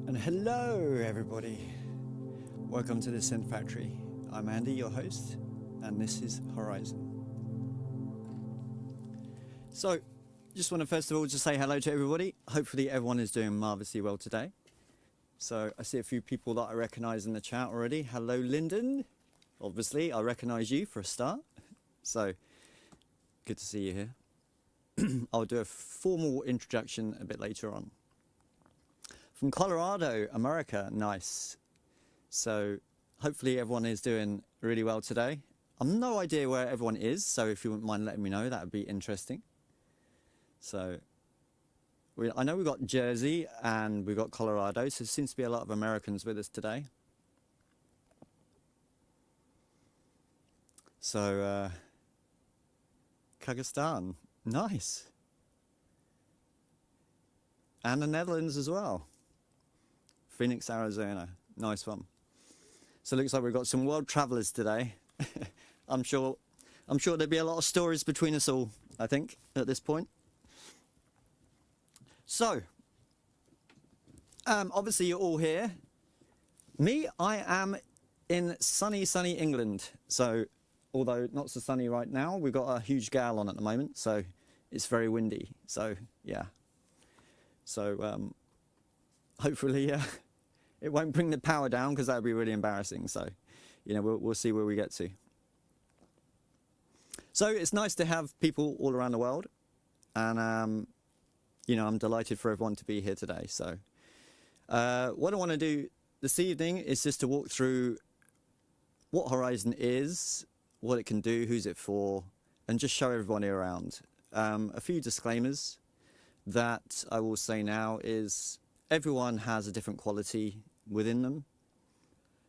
And hello everybody, welcome to the Synth Factory. I'm Andy, your host, and this is Horizon. So, just want to first of all just say hello to everybody. Hopefully everyone is doing marvellously well today. So I see a few people that I recognise in the chat already. Hello Lyndon, obviously I recognise you for a start. So, good to see you here. I'll do a formal introduction a bit later on. From Colorado, America, nice. So hopefully everyone is doing really well today. I've no idea where everyone is, so if you wouldn't mind letting me know, that would be interesting. So I know we've got Jersey and we've got Colorado, so there seems to be a lot of Americans with us today. So Kazakhstan, nice. And the Netherlands as well. Phoenix, Arizona, nice one. So it looks like we've got some world travelers today. I'm sure there'll be a lot of stories between us all, I think, at this point. So, obviously you're all here. Me, I am in sunny England. So, although not so sunny right now, we've got a huge gale on at the moment, so it's very windy. So, yeah. So, hopefully it won't bring the power down, because that would be really embarrassing. So, you know, we'll see where we get to. So it's nice to have people all around the world, and you know, I'm delighted for everyone to be here today. So what I want to do this evening is just to walk through what Horizon is, what it can do, who's it for, and just show everybody around. A few disclaimers that I will say now is everyone has a different quality within them.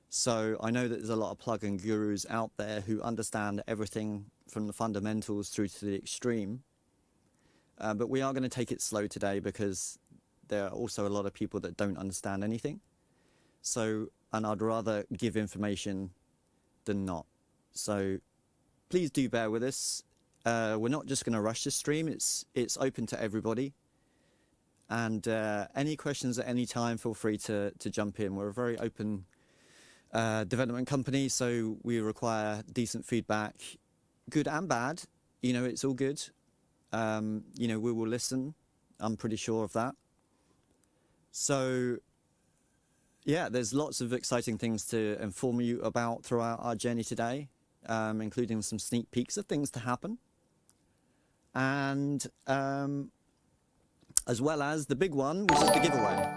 So I know that there's a lot of plugin gurus out there who understand everything from the fundamentals through to the extreme. But we are going to take it slow today, because there are also a lot of people that don't understand anything. So, and I'd rather give information than not. So please do bear with us. We're not just going to rush this stream. It's open to everybody. And any questions at any time, feel free to jump in. We're a very open development company, so we require decent feedback, good and bad. You know, it's all good. You know, we will listen. I'm pretty sure of that. So, yeah, there's lots of exciting things to inform you about throughout our journey today, including some sneak peeks of things to happen. And as well as the big one, which is the giveaway.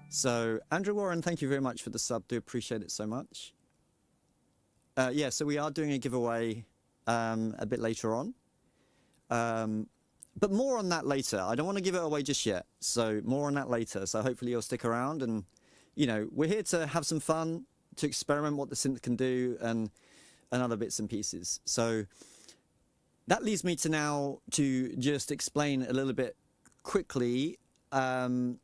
So, Andrew Warren, thank you very much for the sub. Do appreciate it so much. Yeah, so we are doing a giveaway a bit later on. But more on that later. I don't want to give it away just yet. So, more on that later. So, hopefully you'll stick around. And, you know, we're here to have some fun, to experiment what the synth can do, and other bits and pieces. So, that leads me to now to just explain a little bit quickly about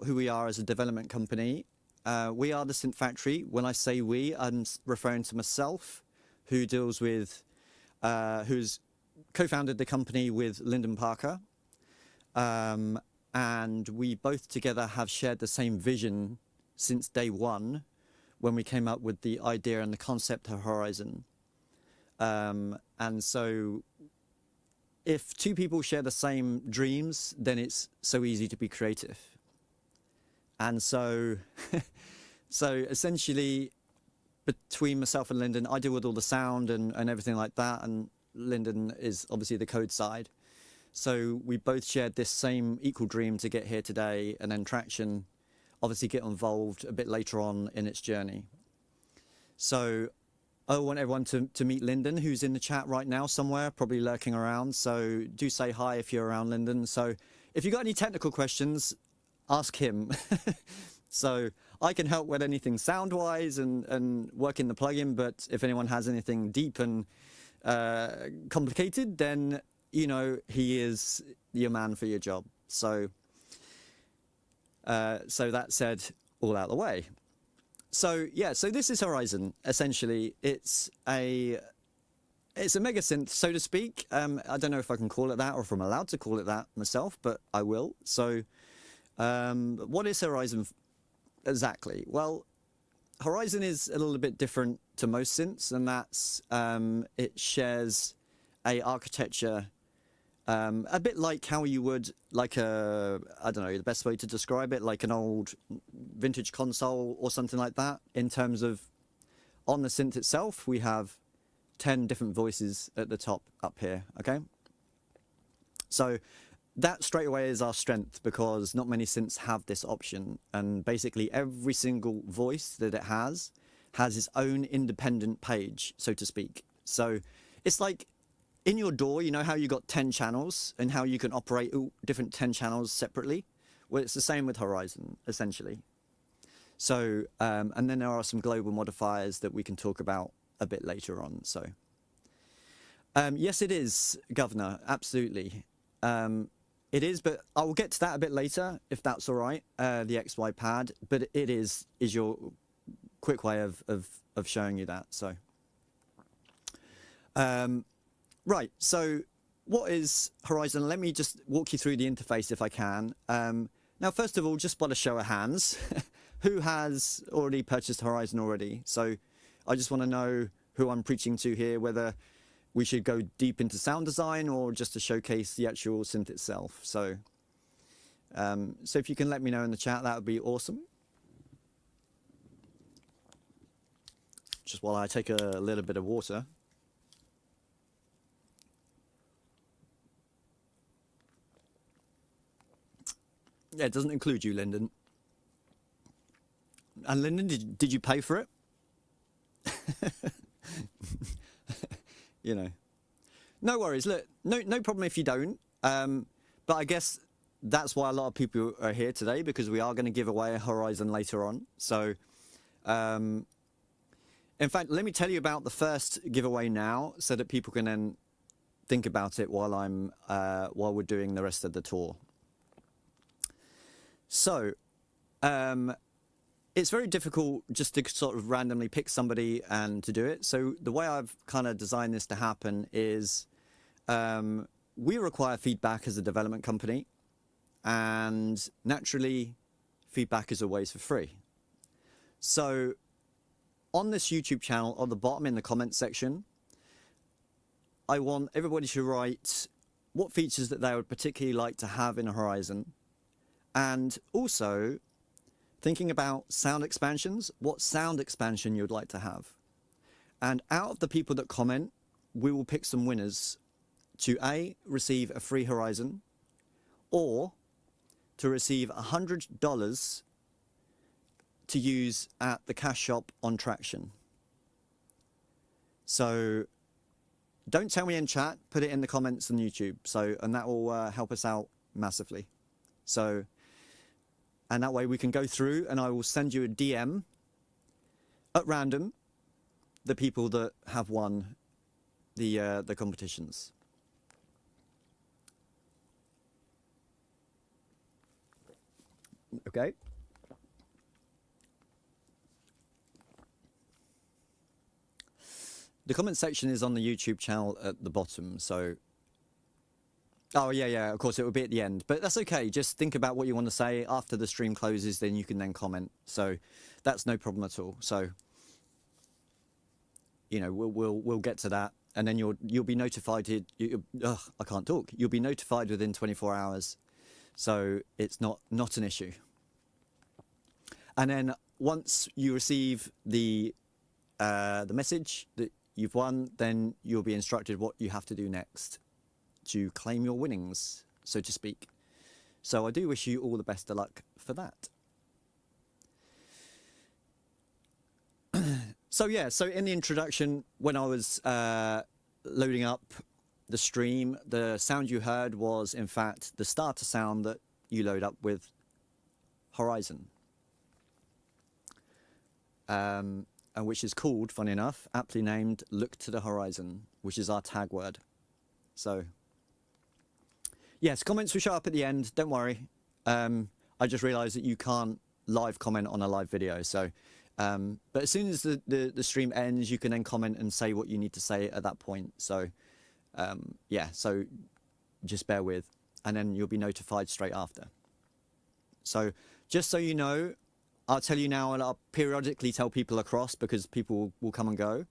who we are as a development company. We are the Synth Factory. When I say we, I'm referring to myself, who deals with, who's co-founded the company with Lyndon Parker. And we both together have shared the same vision since day one, when we came up with the idea and the concept of Horizon. And so if two people share the same dreams, then it's so easy to be creative. And so, so essentially, between myself and Lyndon, I deal with all the sound and everything like that, and Lyndon is obviously the code side. So we both shared this same equal dream to get here today, and then Traction obviously get involved a bit later on in its journey. So I want everyone to meet Lyndon, who's in the chat right now somewhere, probably lurking around. So do say hi if you're around, Lyndon. So if you've got any technical questions, ask him. So I can help with anything sound-wise and work in the plugin, but if anyone has anything deep and complicated, then, you know, he is your man for your job. So, so that said, all out of the way. So yeah, so this is Horizon. Essentially, it's a mega synth, so to speak. I don't know if I can call it that or if I'm allowed to call it that myself, but I will. So What is Horizon exactly? Well, Horizon is a little bit different to most synths, and that's it shares a architecture a bit like how you would like a, I don't know, the best way to describe it, like an old vintage console or something like that, in terms of on the synth itself, we have 10 different voices at the top up here, okay? So that straight away is our strength, because not many synths have this option, and basically every single voice that it has its own independent page, so to speak. So it's like in your DAW, you know how you got 10 channels and how you can operate all different 10 channels separately? Well, it's the same with Horizon, essentially. So, and then there are some global modifiers that we can talk about a bit later on. So, yes, it is, Governor, absolutely. It is, but I will get to that a bit later, if that's all right, the XY pad. But it is your quick way of showing you that. So, right. So, what is Horizon? Let me just walk you through the interface if I can. Now, first of all, just by a show of hands, who has already purchased Horizon already? So, I just want to know who I'm preaching to here, whether we should go deep into sound design or just to showcase the actual synth itself. So, so if you can let me know in the chat, that would be awesome. Just while I take a little bit of water. Yeah, it doesn't include you, Lyndon. And Lyndon, did you pay for it? You know, no worries. Look, no problem if you don't. But I guess that's why a lot of people are here today, because we are going to give away a Horizon later on. So, in fact, let me tell you about the first giveaway now, so that people can then think about it while while we're doing the rest of the tour. So, it's very difficult just to sort of randomly pick somebody and to do it. So the way I've kind of designed this to happen is we require feedback as a development company, and naturally feedback is always for free. So on this YouTube channel, on the bottom in the comments section, I want everybody to write what features that they would particularly like to have in a Horizon, and also thinking about sound expansions, what sound expansion you'd like to have. And out of the people that comment, we will pick some winners to A, receive a free Horizon, or to receive $100 to use at the cash shop on Traction. So don't tell me in chat, put it in the comments on YouTube. So, and that will help us out massively. So, and that way we can go through, and I will send you a DM at random, the people that have won the competitions. Okay. The comment section is on the YouTube channel at the bottom, so... Oh, yeah, of course, it will be at the end. But that's okay. Just think about what you want to say. After the stream closes, then you can then comment. So that's no problem at all. So, you know, we'll get to that. And then you'll be notified. I can't talk. You'll be notified within 24 hours. So it's not an issue. And then once you receive the message that you've won, then you'll be instructed what you have to do next to claim your winnings, so to speak. So I do wish you all the best of luck for that. So yeah, so in the introduction, when I was loading up the stream, the sound you heard was in fact the starter sound that you load up with Horizon. And which is called, funny enough, aptly named Look to the Horizon, which is our tag word. So yes, comments will show up at the end, don't worry. I just realized that you can't live comment on a live video. So, but as soon as the stream ends, you can then comment and say what you need to say at that point. So, yeah, so just bear with, and then you'll be notified straight after. So just so you know, I'll tell you now, and I'll periodically tell people across because people will come and go.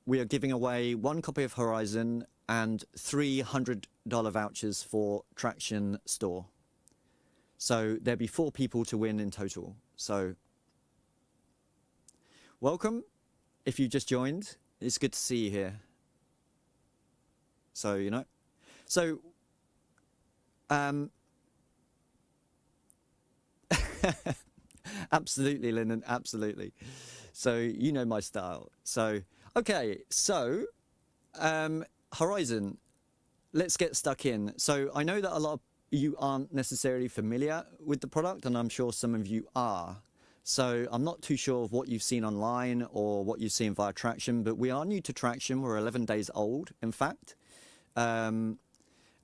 We are giving away 1 copy of Horizon and 3 $100 vouchers for Traction Store. So there'll be 4 people to win in total. So welcome if you just joined. It's good to see you here. So, you know. So, absolutely, Lyndon, absolutely. So, you know my style. So, okay, so, Horizon, let's get stuck in. So, I know that a lot of you aren't necessarily familiar with the product, and I'm sure some of you are. So, I'm not too sure of what you've seen online or what you've seen via Traction, but we are new to Traction. We're 11 days old, in fact.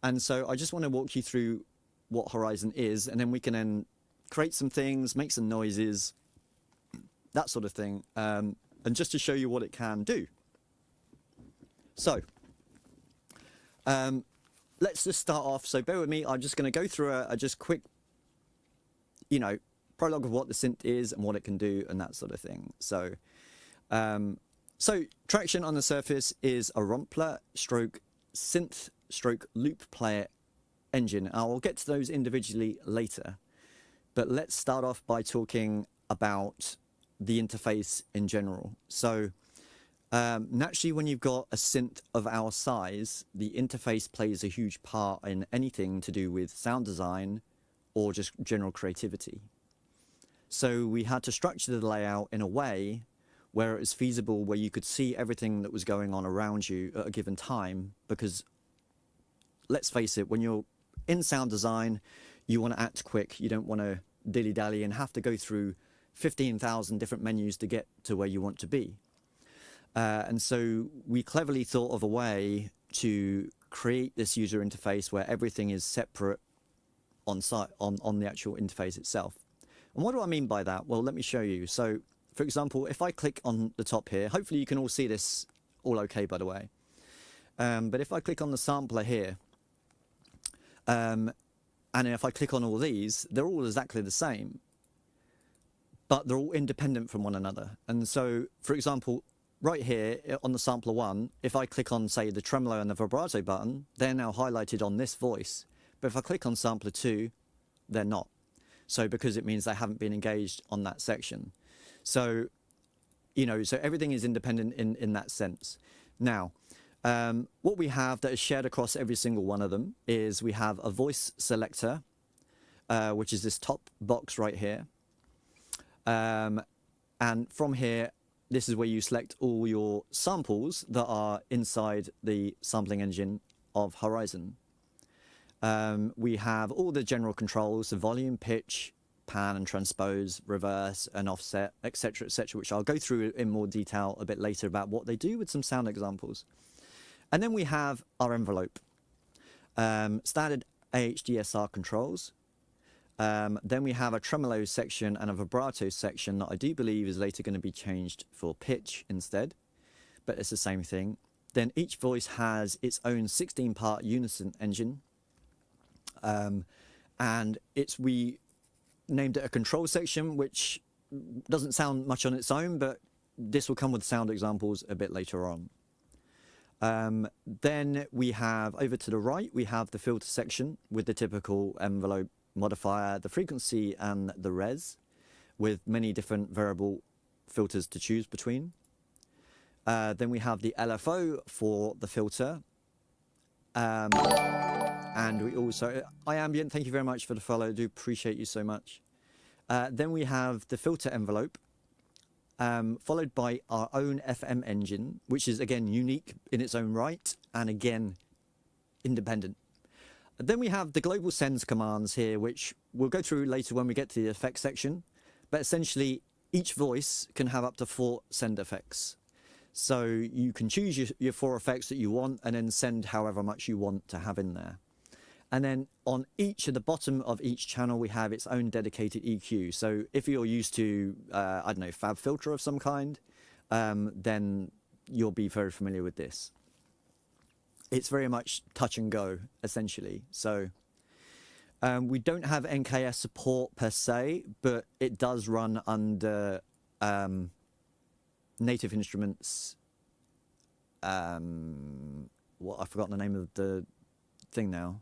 And so I just want to walk you through what Horizon is, and then we can then create some things, make some noises, that sort of thing, and just to show you what it can do. So let's just start off. So bear with me. I'm just going to go through a just quick, you know, prologue of what the synth is and what it can do and that sort of thing. So, so Traction on the surface is a rompler stroke synth stroke loop player engine. I will get to those individually later, but let's start off by talking about the interface in general. So naturally, when you've got a synth of our size, the interface plays a huge part in anything to do with sound design or just general creativity. So we had to structure the layout in a way where it was feasible, where you could see everything that was going on around you at a given time, because let's face it, when you're in sound design, you want to act quick. You don't want to dilly-dally and have to go through 15,000 different menus to get to where you want to be. And so we cleverly thought of a way to create this user interface where everything is separate on site, on the actual interface itself. And what do I mean by that? Well, let me show you. So, for example, if I click on the top here, hopefully you can all see this all okay, by the way. But if I click on the sampler here, and if I click on all these, they're all exactly the same, but they're all independent from one another. And so, for example, right here on the sampler 1, if I click on, say, the tremolo and the vibrato button, they're now highlighted on this voice. But if I click on sampler 2, they're not. So because it means they haven't been engaged on that section. So, you know, so everything is independent in that sense. Now, what we have that is shared across every single one of them is we have a voice selector, which is this top box right here. And from here, this is where you select all your samples that are inside the sampling engine of Horizon. We have all the general controls, the volume, pitch, pan and transpose, reverse and offset, etc., which I'll go through in more detail a bit later about what they do with some sound examples. And then we have our envelope, standard AHDSR controls. Then we have a tremolo section and a vibrato section that I do believe is later going to be changed for pitch instead, but it's the same thing. Then each voice has its own 16-part unison engine. And we named it a control section, which doesn't sound much on its own, but this will come with sound examples a bit later on. Then we have, over to the right, we have the filter section with the typical envelope modifier, the frequency and the res, with many different variable filters to choose between. Then we have the LFO for the filter. And we also, iAmbient, thank you very much for the follow. I do appreciate you so much. Then we have the filter envelope, followed by our own FM engine, which is, again, unique in its own right, and again, independent. Then we have the global sends commands here, which we'll go through later when we get to the effects section. But essentially, each voice can have up to 4 send effects. So you can choose your 4 effects that you want and then send however much you want to have in there. And then on each at the bottom of each channel, we have its own dedicated EQ. So if you're used to, I don't know, fab filter of some kind, then you'll be very familiar with this. it's very much touch and go, essentially. So we don't have NKS support per se, but it does run under Native Instruments. What, I've forgotten the name of the thing now,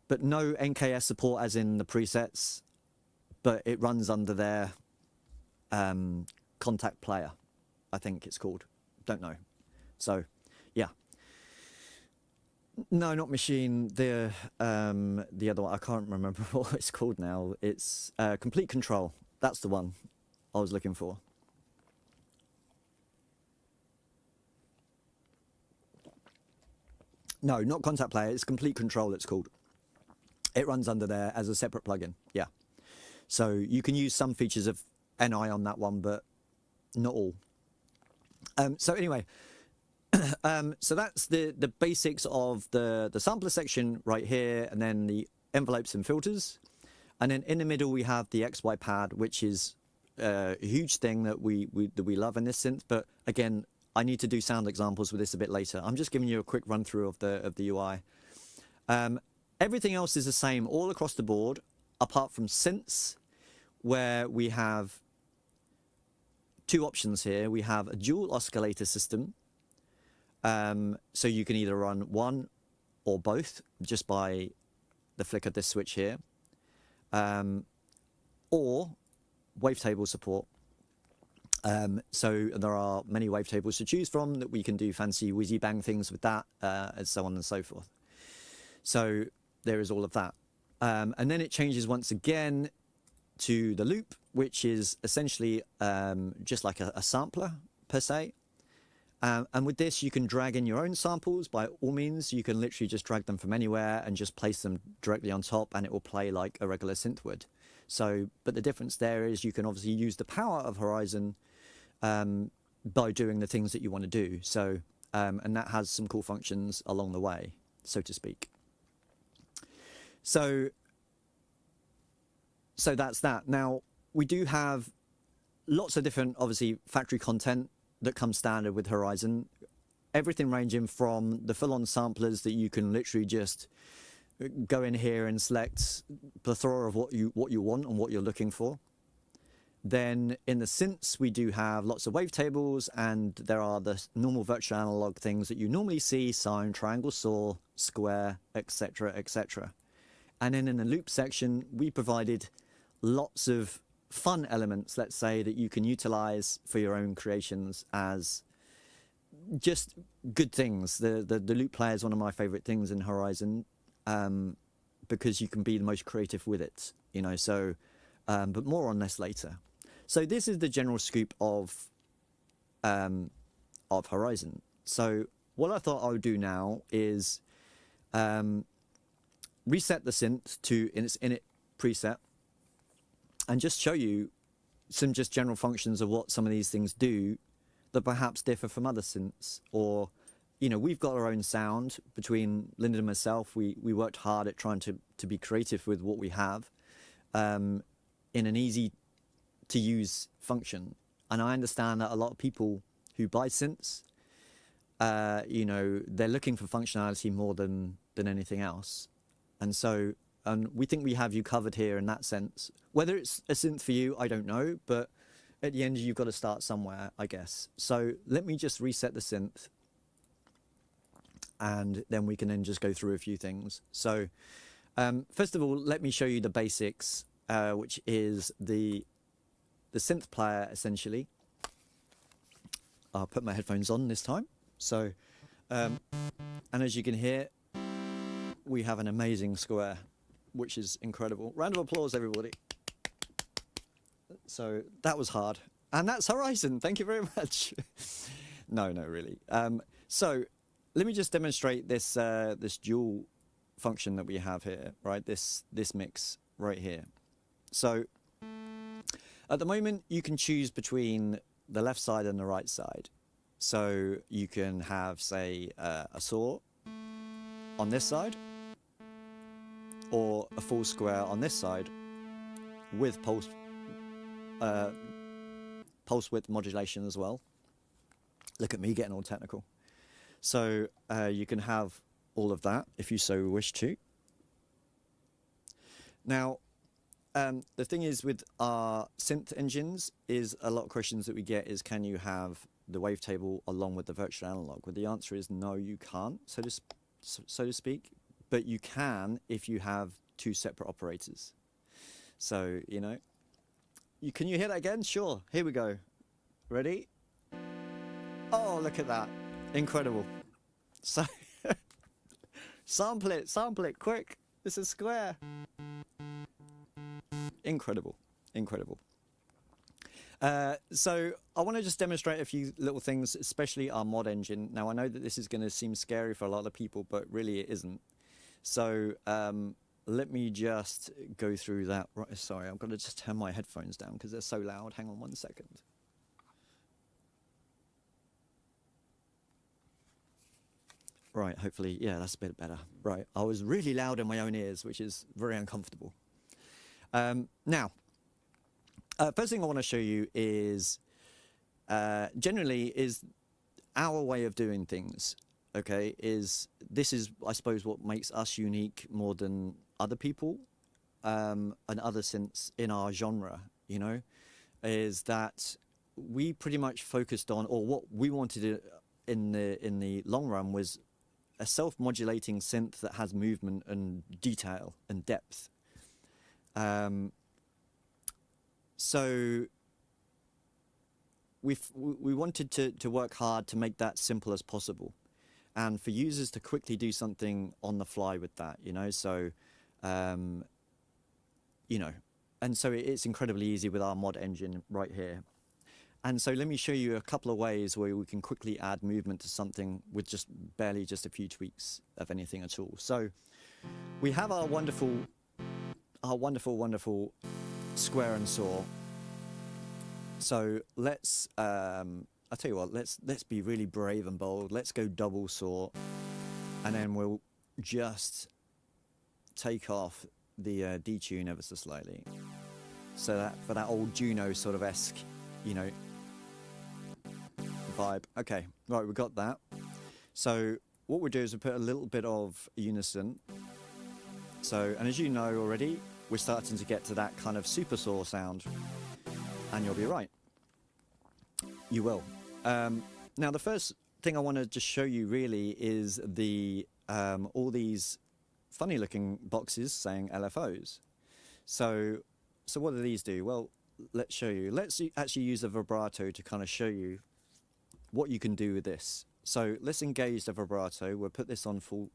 but no NKS support as in the presets, but it runs under their contact player, I think it's called. Don't know. So yeah. No, not Machine. The other one, I can't remember what it's called now. It's Complete Control. That's the one I was looking for. No, not Contact Player. It's Complete Control, it's called. It runs under there as a separate plugin. Yeah. So you can use some features of NI on that one, but not all. So anyway, so that's the basics of the sampler section right here, and then the envelopes and filters. And then in the middle, we have the XY pad, which is a huge thing that we love in this synth. But again, I need to do sound examples with this a bit later. I'm just giving you a quick run through of the UI. Everything else is the same all across the board, apart from synths, where we have two options here. We have a dual oscillator system. So you can either run one or both just by the flick of this switch here, or wavetable support. So there are many wavetables to choose from that we can do fancy whizzy bang things with that, and so on and so forth. So there is all of that. And then it changes once again to the loop, which is essentially just like a sampler per se. And with this, you can drag in your own samples. By all means, you can literally just drag them from anywhere and just place them directly on top, and it will play like a regular synth would. So, but the difference there is you can obviously use the power of Horizon by doing the things that you want to do. So, and that has some cool functions along the way, so to speak. So that's that. Now, we do have lots of different, obviously, factory content that comes standard with Horizon. Everything ranging from the full-on samplers that you can literally just go in here and select plethora of what you want and what you're looking for. Then in the synths, we do have lots of wavetables, and there are the normal virtual analog things that you normally see: sine, triangle, saw, square, etc., etc. And then in the loop section, we provided lots of fun elements, let's say, that you can utilize for your own creations as just good things. The loop player is one of my favorite things in Horizon, because you can be the most creative with it, you know. So, but more on this later. So this is the general scoop of Horizon. So what I thought I would do now is reset the synth to its init preset, and just show you some just general functions of what some of these things do that perhaps differ from other synths. Or, you know, we've got our own sound between Lyndon and myself. We worked hard at trying to be creative with what we have in an easy to use function. And I understand that a lot of people who buy synths, you know, they're looking for functionality more than anything else. And so we think we have you covered here in that sense. Whether it's a synth for you, I don't know, but at the end, you've got to start somewhere, I guess. So let me just reset the synth, and then we can then just go through a few things. So first of all, let me show you the basics, which is the synth player, essentially. I'll put my headphones on this time. So, and as you can hear, we have an amazing square, which is incredible. Round of applause, everybody. So that was hard. And that's Horizon. Thank you very much. No, really. So let me just demonstrate this this dual function that we have here, right? This mix right here. So at the moment, you can choose between the left side and the right side. So you can have, say, a saw on this side, or a full square on this side with pulse width modulation as well. Look at me getting all technical. So you can have all of that if you so wish to. Now, the thing is with our synth engines is a lot of questions that we get is, can you have the wavetable along with the virtual analog? Well, the answer is no, you can't, so to speak, but you can if you have two separate operators. So, you know, can you hear that again? Sure, here we go. Ready? Oh, look at that. Incredible. So, sample it, quick. This is square. Incredible, incredible. So I want to just demonstrate a few little things, especially our mod engine. Now I know that this is going to seem scary for a lot of people, but really it isn't. So let me just go through that. Right, sorry, I'm going to just turn my headphones down because they're so loud. Hang on 1 second. Right, hopefully, yeah, that's a bit better. Right, I was really loud in my own ears, which is very uncomfortable. Now, first thing I want to show you is, generally, is our way of doing things, okay, this is, I suppose, what makes us unique more than other people, and other synths in our genre, you know, is that we pretty much focused on, or what we wanted in the long run was a self-modulating synth that has movement and detail and depth. So we wanted to work hard to make that simple as possible, and for users to quickly do something on the fly with that, you know. So, you know, and so it's incredibly easy with our mod engine right here. And so let me show you a couple of ways where we can quickly add movement to something with just barely just a few tweaks of anything at all. So we have our wonderful square and saw. So let's, I'll tell you what, let's be really brave and bold. Let's go double saw, and then we'll just take off the detune ever so slightly. So that for that old Juno sort of esque, you know, vibe. Okay, right, we got that. So what we'll do is we'll put a little bit of unison. So, and as you know already, we're starting to get to that kind of super saw sound, and you'll be right. You will. Now, the first thing I want to just show you really is the all these funny-looking boxes saying LFOs. So what do these do? Well, let's show you. Let's actually use a vibrato to kind of show you what you can do with this. So let's engage the vibrato. We'll put this on full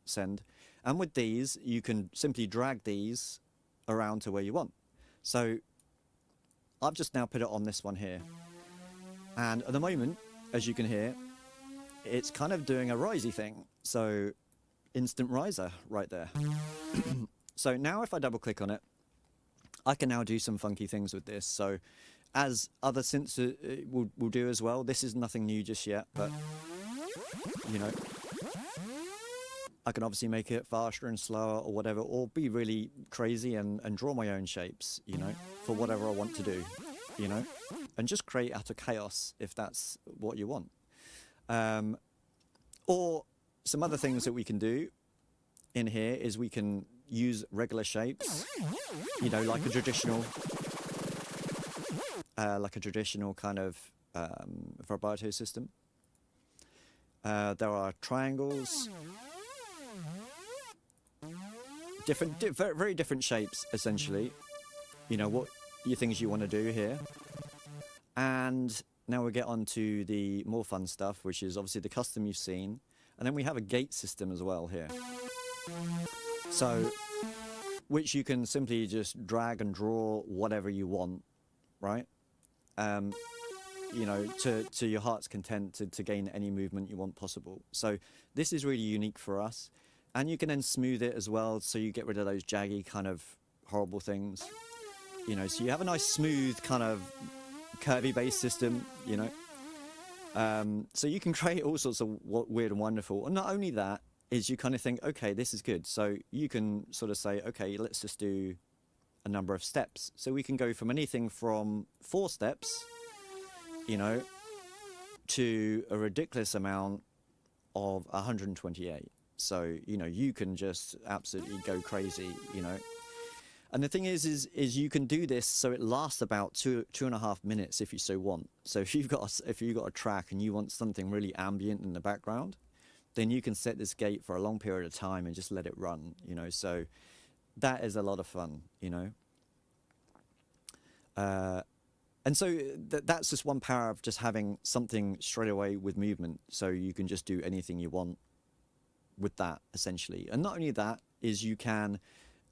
send. And with these, you can simply drag these around to where you want. So I've just now put it on this one here. And at the moment, as you can hear, it's kind of doing a risey thing. So instant riser right there. So now if I double click on it, I can now do some funky things with this. So as other synths will do as well, this is nothing new just yet, but you know, I can obviously make it faster and slower or whatever, or be really crazy and draw my own shapes, you know, for whatever I want to do, you know, and just create out of chaos if that's what you want. Or some other things that we can do in here is we can use regular shapes, you know, like a traditional kind of vibrato system. There are triangles, very different shapes, essentially. You know, what things you want to do here. And now we get on to the more fun stuff, which is obviously the custom you've seen. And then we have a gate system as well here. So, which you can simply just drag and draw whatever you want, right? You know, to your heart's content, to gain any movement you want possible. So this is really unique for us. And you can then smooth it as well, so you get rid of those jaggy kind of horrible things. You know, so you have a nice smooth kind of curvy bass system, you know. So you can create all sorts of weird and wonderful. And not only that, is you kind of think, okay, this is good. So you can sort of say, okay, let's just do a number of steps. So we can go from anything from 4 steps, you know, to a ridiculous amount of 128. So, you know, you can just absolutely go crazy, you know. And the thing is you can do this so it lasts about 2.5 minutes if you so want. So if you've got a track and you want something really ambient in the background, then you can set this gate for a long period of time and just let it run, you know. So that is a lot of fun, you know. And so that's just one power of just having something straight away with movement. So you can just do anything you want with that, essentially. And not only that, is you can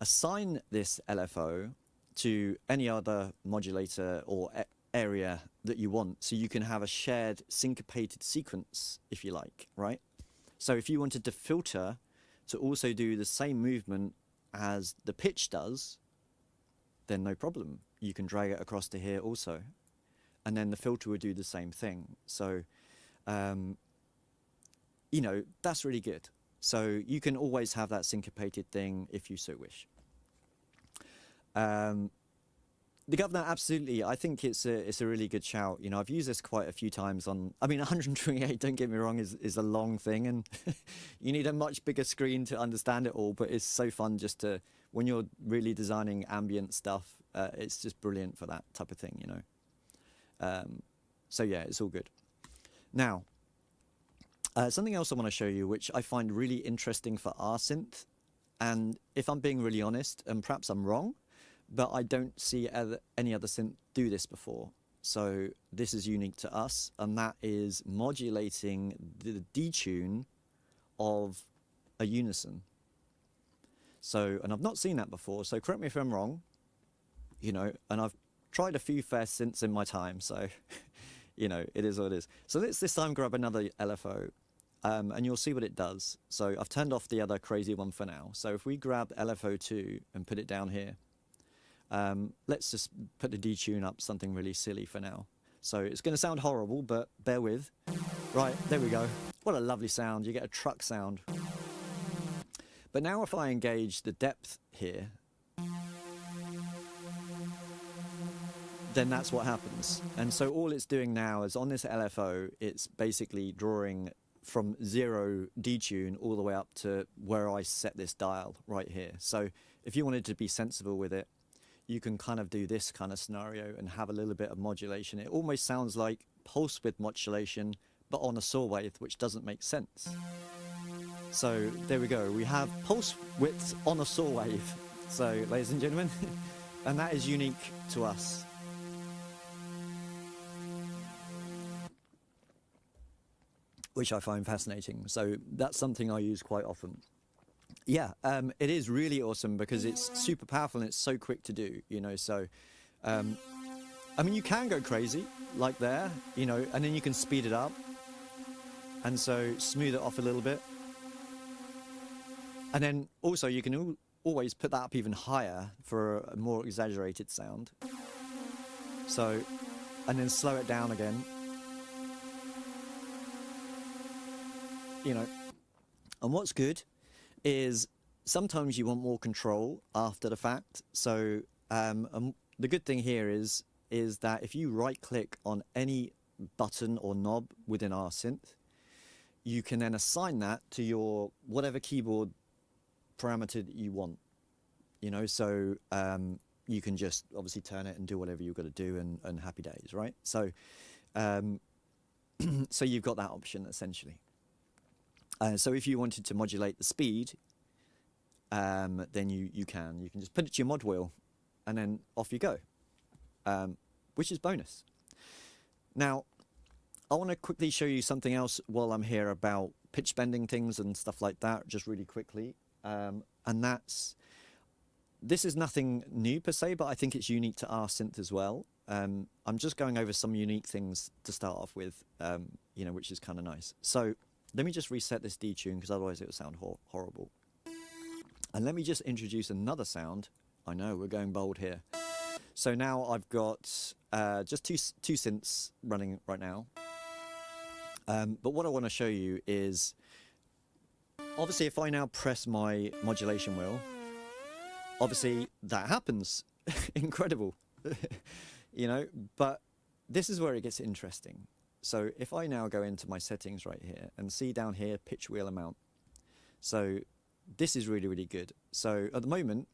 assign this LFO to any other modulator or area that you want. So you can have a shared syncopated sequence, if you like, right? So if you wanted to filter to also do the same movement as the pitch does, then no problem. You can drag it across to here also. And then the filter would do the same thing. So, you know, that's really good. So you can always have that syncopated thing if you so wish. The governor, absolutely. I think it's a really good shout. You know, I've used this quite a few times on. I mean, 128. Don't get me wrong, is a long thing, and you need a much bigger screen to understand it all. But it's so fun just to, when you're really designing ambient stuff, it's just brilliant for that type of thing. You know. So yeah, it's all good. Now, something else I want to show you, which I find really interesting for our synth, and if I'm being really honest, and perhaps I'm wrong, but I don't see any other synth do this before. So this is unique to us, and that is modulating the detune of a unison. So, and I've not seen that before, so correct me if I'm wrong, you know, and I've tried a few fair synths in my time, so, you know, it is what it is. So let's this time grab another LFO, and you'll see what it does. So I've turned off the other crazy one for now. So if we grab LFO2 and put it down here, let's just put the detune up something really silly for now. So it's going to sound horrible, but bear with. Right, there we go. What a lovely sound. You get a truck sound. But now if I engage the depth here, then that's what happens. And so all it's doing now is on this LFO, it's basically drawing from 0 detune all the way up to where I set this dial right here. So if you wanted to be sensible with it, you can kind of do this kind of scenario and have a little bit of modulation. It almost sounds like pulse width modulation, but on a saw wave, which doesn't make sense. So there we go. We have pulse widths on a saw wave. So, ladies and gentlemen, and that is unique to us. Which I find fascinating. So that's something I use quite often. Yeah, it is really awesome because it's super powerful and it's so quick to do, you know. So, I mean, you can go crazy like there, you know, and then you can speed it up. And so smooth it off a little bit. And then also you can always put that up even higher for a more exaggerated sound. So, and then slow it down again. You know, and what's good is sometimes you want more control after the fact. So the good thing here is that if you right click on any button or knob within our synth, you can then assign that to your whatever keyboard parameter that you want, you know. So you can just obviously turn it and do whatever you've got to do, and happy days, right? So so you've got that option essentially. So if you wanted to modulate the speed, then you can just put it to your mod wheel and then off you go, which is bonus. Now, I want to quickly show you something else while I'm here about pitch bending things and stuff like that, just really quickly. And this is nothing new per se, but I think it's unique to our synth as well. I'm just going over some unique things to start off with, you know, which is kind of nice. So let me just reset this detune because otherwise it will sound horrible. And let me just introduce another sound. I know, we're going bold here. So now I've got just two synths running right now. But what I want to show you is, obviously if I now press my modulation wheel, obviously that happens. Incredible. You know, but this is where it gets interesting. So if I now go into my settings right here and see down here pitch wheel amount. So this is really, really good. So at the moment,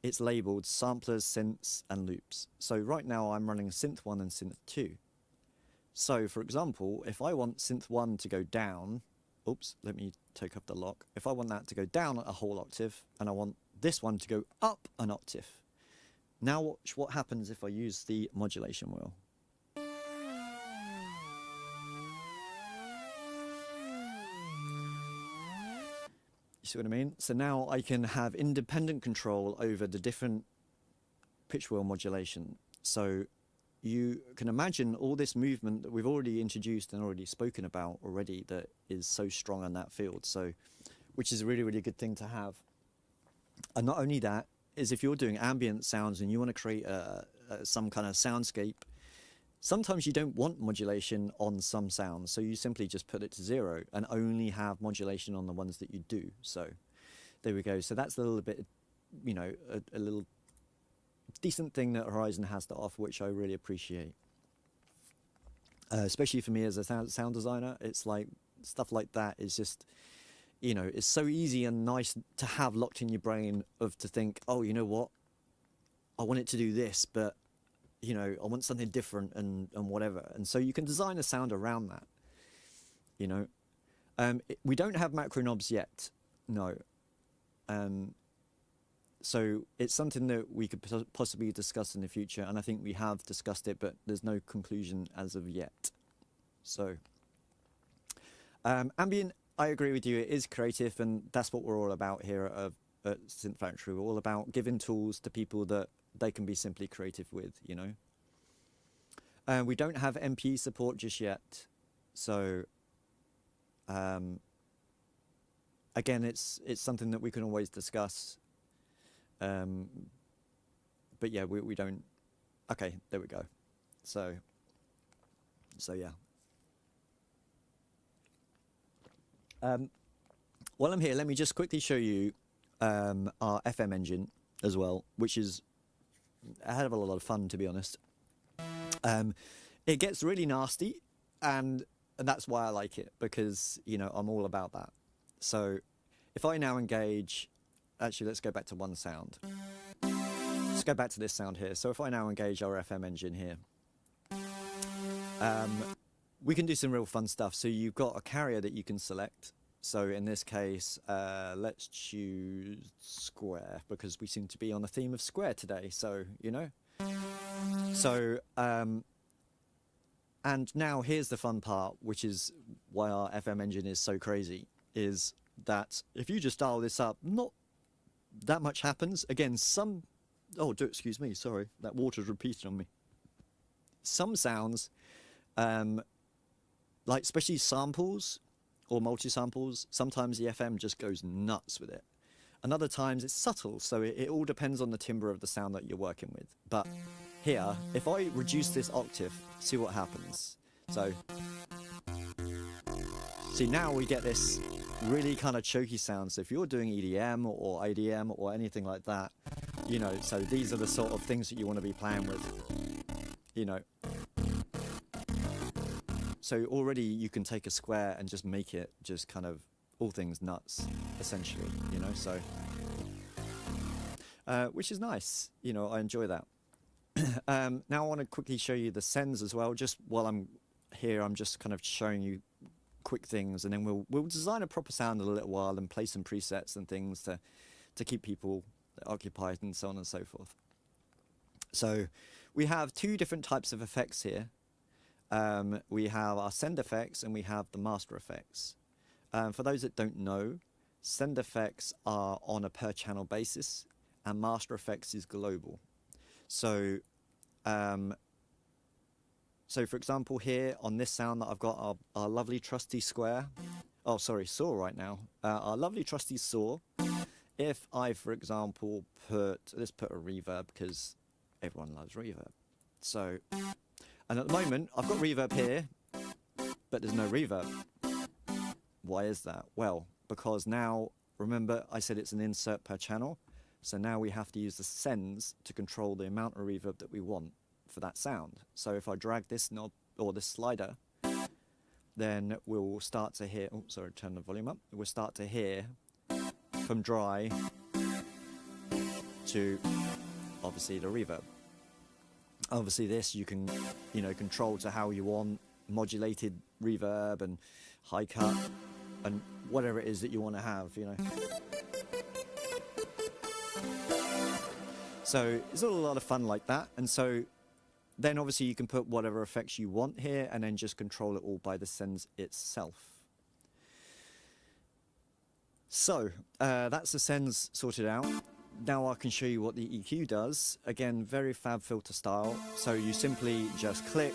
it's labeled samplers, synths, and loops. So right now I'm running synth 1 and synth 2. So for example, if I want synth 1 to go down, oops, let me take up the lock. If I want that to go down a whole octave, and I want this one to go up an octave, now watch what happens if I use the modulation wheel. You see what I mean? So now I can have independent control over the different pitch wheel modulation. So you can imagine all this movement that we've already introduced and already spoken about already that is so strong in that field. So, which is a really, really good thing to have. And not only that, is if you're doing ambient sounds and you want to create some kind of soundscape, sometimes you don't want modulation on some sounds, so you simply just put it to 0 and only have modulation on the ones that you do. So there we go. So that's a little bit, you know, a little decent thing that Horizon has to offer, which I really appreciate. Especially for me as a sound designer, it's like stuff like that is just, you know, it's so easy and nice to have locked in your brain to think, oh, you know what, I want it to do this, but you know, I want something different and whatever. And so you can design a sound around that, you know. We don't have macro knobs yet, no. So it's something that we could possibly discuss in the future, and I think we have discussed it, but there's no conclusion as of yet. So ambient, I agree with you, it is creative, and that's what we're all about here at Synth Factory. We're all about giving tools to people that they can be simply creative with, you know. We don't have MP support just yet, so again, it's something that we can always discuss. But yeah, we don't. Okay, there we go. So yeah. While I'm here, let me just quickly show you our FM engine as well, which is a hell of a lot of fun, to be honest. It gets really nasty, and that's why I like it, because, you know, I'm all about that. So if I now engage, actually let's go back to one sound. Let's go back to this sound here. So if I now engage our FM engine here, we can do some real fun stuff. So you've got a carrier that you can select. So in this case, let's choose square, because we seem to be on the theme of square today. So, you know. So, and now here's the fun part, which is why our FM engine is so crazy, is that if you just dial this up, not that much happens. Again, excuse me, sorry, that water's repeated on me. Some sounds, like especially samples or multi-samples, sometimes the FM just goes nuts with it. And other times it's subtle, so it all depends on the timbre of the sound that you're working with. But here, if I reduce this octave, see what happens. So, see, now we get this really kind of choky sound. So if you're doing EDM or IDM or anything like that, you know, so these are the sort of things that you want to be playing with, you know. So already you can take a square and just make it just kind of all things nuts, essentially, you know, so, which is nice, you know, I enjoy that. Now I want to quickly show you the sends as well. Just while I'm here, I'm just kind of showing you quick things, and then we'll design a proper sound in a little while and play some presets and things to keep people occupied and so on and so forth. So we have two different types of effects here. We have our send effects and we have the master effects. For those that don't know, send effects are on a per channel basis and master effects is global. So, so for example here on this sound that I've got our lovely trusty square, saw right now, our lovely trusty saw. If I, for example, let's put a reverb, because everyone loves reverb. So, and at the moment, I've got reverb here, but there's no reverb. Why is that? Well, because now, remember I said it's an insert per channel, so now we have to use the sends to control the amount of reverb that we want for that sound. So if I drag this knob, or this slider, then we'll start to hear, turn the volume up, we'll start to hear from dry to obviously the reverb. Obviously this you can, you know, control to how you want, modulated reverb and high cut and whatever it is that you want to have, you know. So it's all a lot of fun like that. And so then obviously you can put whatever effects you want here and then just control it all by the sends itself. So that's the sends sorted out. Now I can show you what the EQ does. Again, very fab filter style. So you simply just click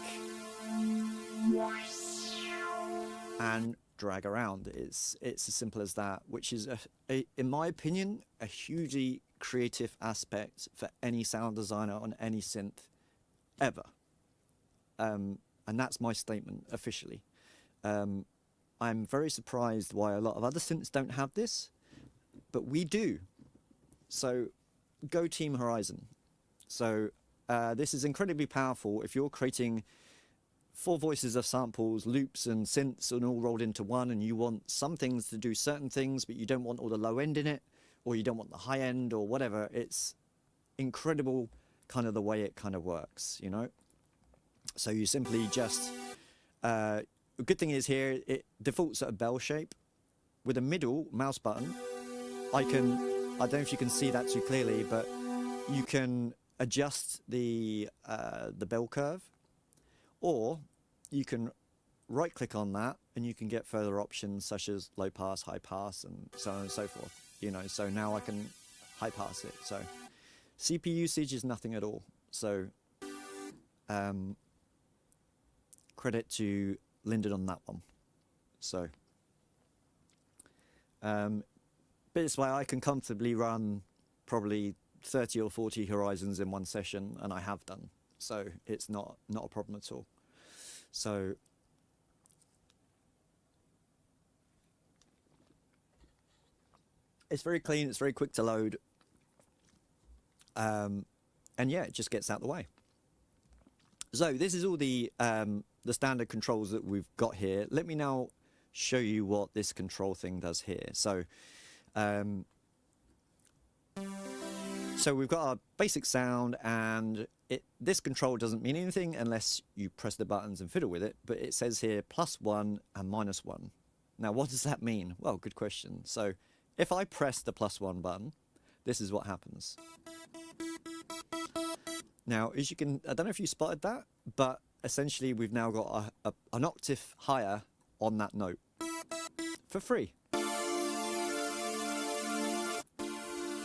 and drag around. It's as simple as that, which is, in my opinion, a hugely creative aspect for any sound designer on any synth ever. And that's my statement officially. I'm very surprised why a lot of other synths don't have this, but we do. So go Team Horizon. So this is incredibly powerful if you're creating 4 voices of samples, loops and synths and all rolled into one, and you want some things to do certain things, but you don't want all the low end in it, or you don't want the high end or whatever. It's incredible kind of the way it kind of works, you know. So you simply just, the good thing is here, it defaults at a bell shape. With a middle mouse button, I don't know if you can see that too clearly, but you can adjust the bell curve, or you can right click on that and you can get further options such as low pass, high pass, and so on and so forth. You know, so now I can high pass it. So CPU usage is nothing at all. So credit to Lyndon on that one. So but it's why I can comfortably run probably 30 or 40 Horizons in one session, and I have done. So it's not a problem at all. So it's very clean, it's very quick to load. And yeah, it just gets out the way. So this is all the standard controls that we've got here. Let me now show you what this control thing does here. So we've got our basic sound, and this control doesn't mean anything unless you press the buttons and fiddle with it, but it says here +1 and -1. Now what does that mean? Well, good question. So if I press the +1 button, this is what happens. Now, as you can, I don't know if you spotted that, but essentially we've now got an octave higher on that note for free.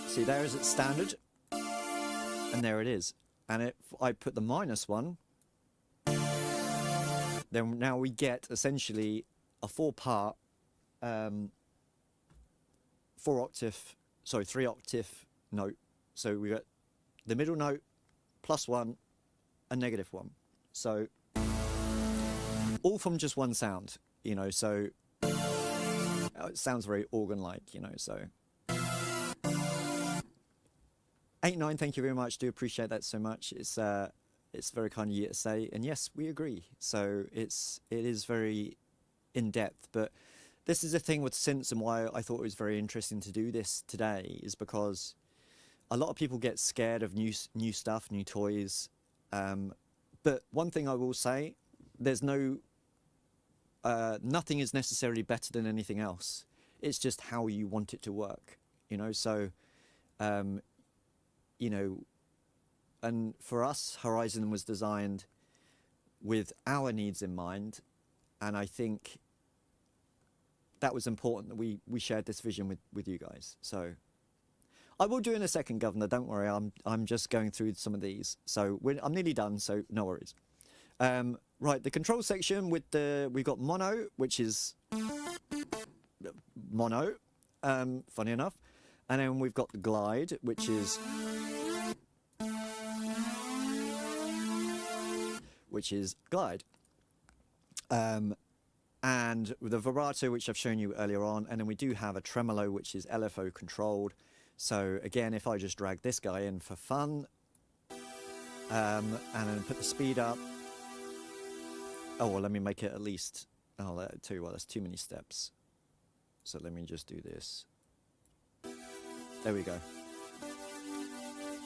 See, there is its standard, and there it is. And if I put the -1, then now we get essentially a 4-part, 3-octave note. So we got the middle note, +1, and -1. So all from just one sound, you know. So it sounds very organ-like, you know. So 89, thank you very much. Do appreciate that so much. It's very kind of you to say, and yes, we agree. So it is very in depth, but this is the thing with synths, and why I thought it was very interesting to do this today is because a lot of people get scared of new stuff, new toys. But one thing I will say, there's nothing is necessarily better than anything else. It's just how you want it to work, you know. So you know, and for us, Horizon was designed with our needs in mind, and I think that was important that we shared this vision with you guys. So I will do in a second, Governor, don't worry. I'm just going through some of these. So I'm nearly done, so no worries. Right, the control section we've got mono, which is mono, funny enough. And then we've got the glide, which is glide. And with the vibrato, which I've shown you earlier on, and then we do have a tremolo, which is LFO controlled. So again, if I just drag this guy in for fun, and then put the speed up. Oh, well, let me make it at least, I'll tell you what, that's too many steps. So let me just do this. There we go.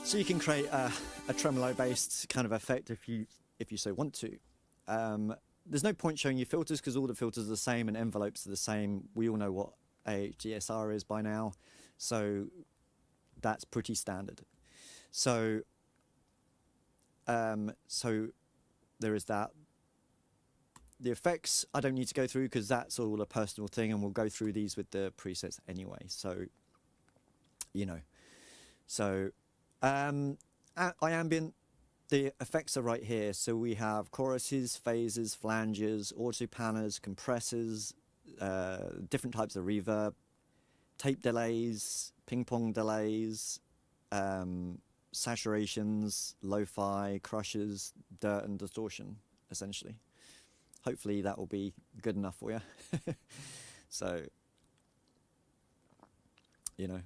So you can create a tremolo-based kind of effect if you so want to. There's no point showing you filters because all the filters are the same and envelopes are the same. We all know what AHDSR is by now, so that's pretty standard. So so there is that. The effects I don't need to go through because that's all a personal thing, and we'll go through these with the presets anyway. So you know, so iAmbient, the effects are right here. So we have choruses, phases, flanges, auto panners, compressors, different types of reverb, tape delays, ping pong delays, saturations, lo-fi, crushes, dirt and distortion, essentially. Hopefully that will be good enough for you. So, you know.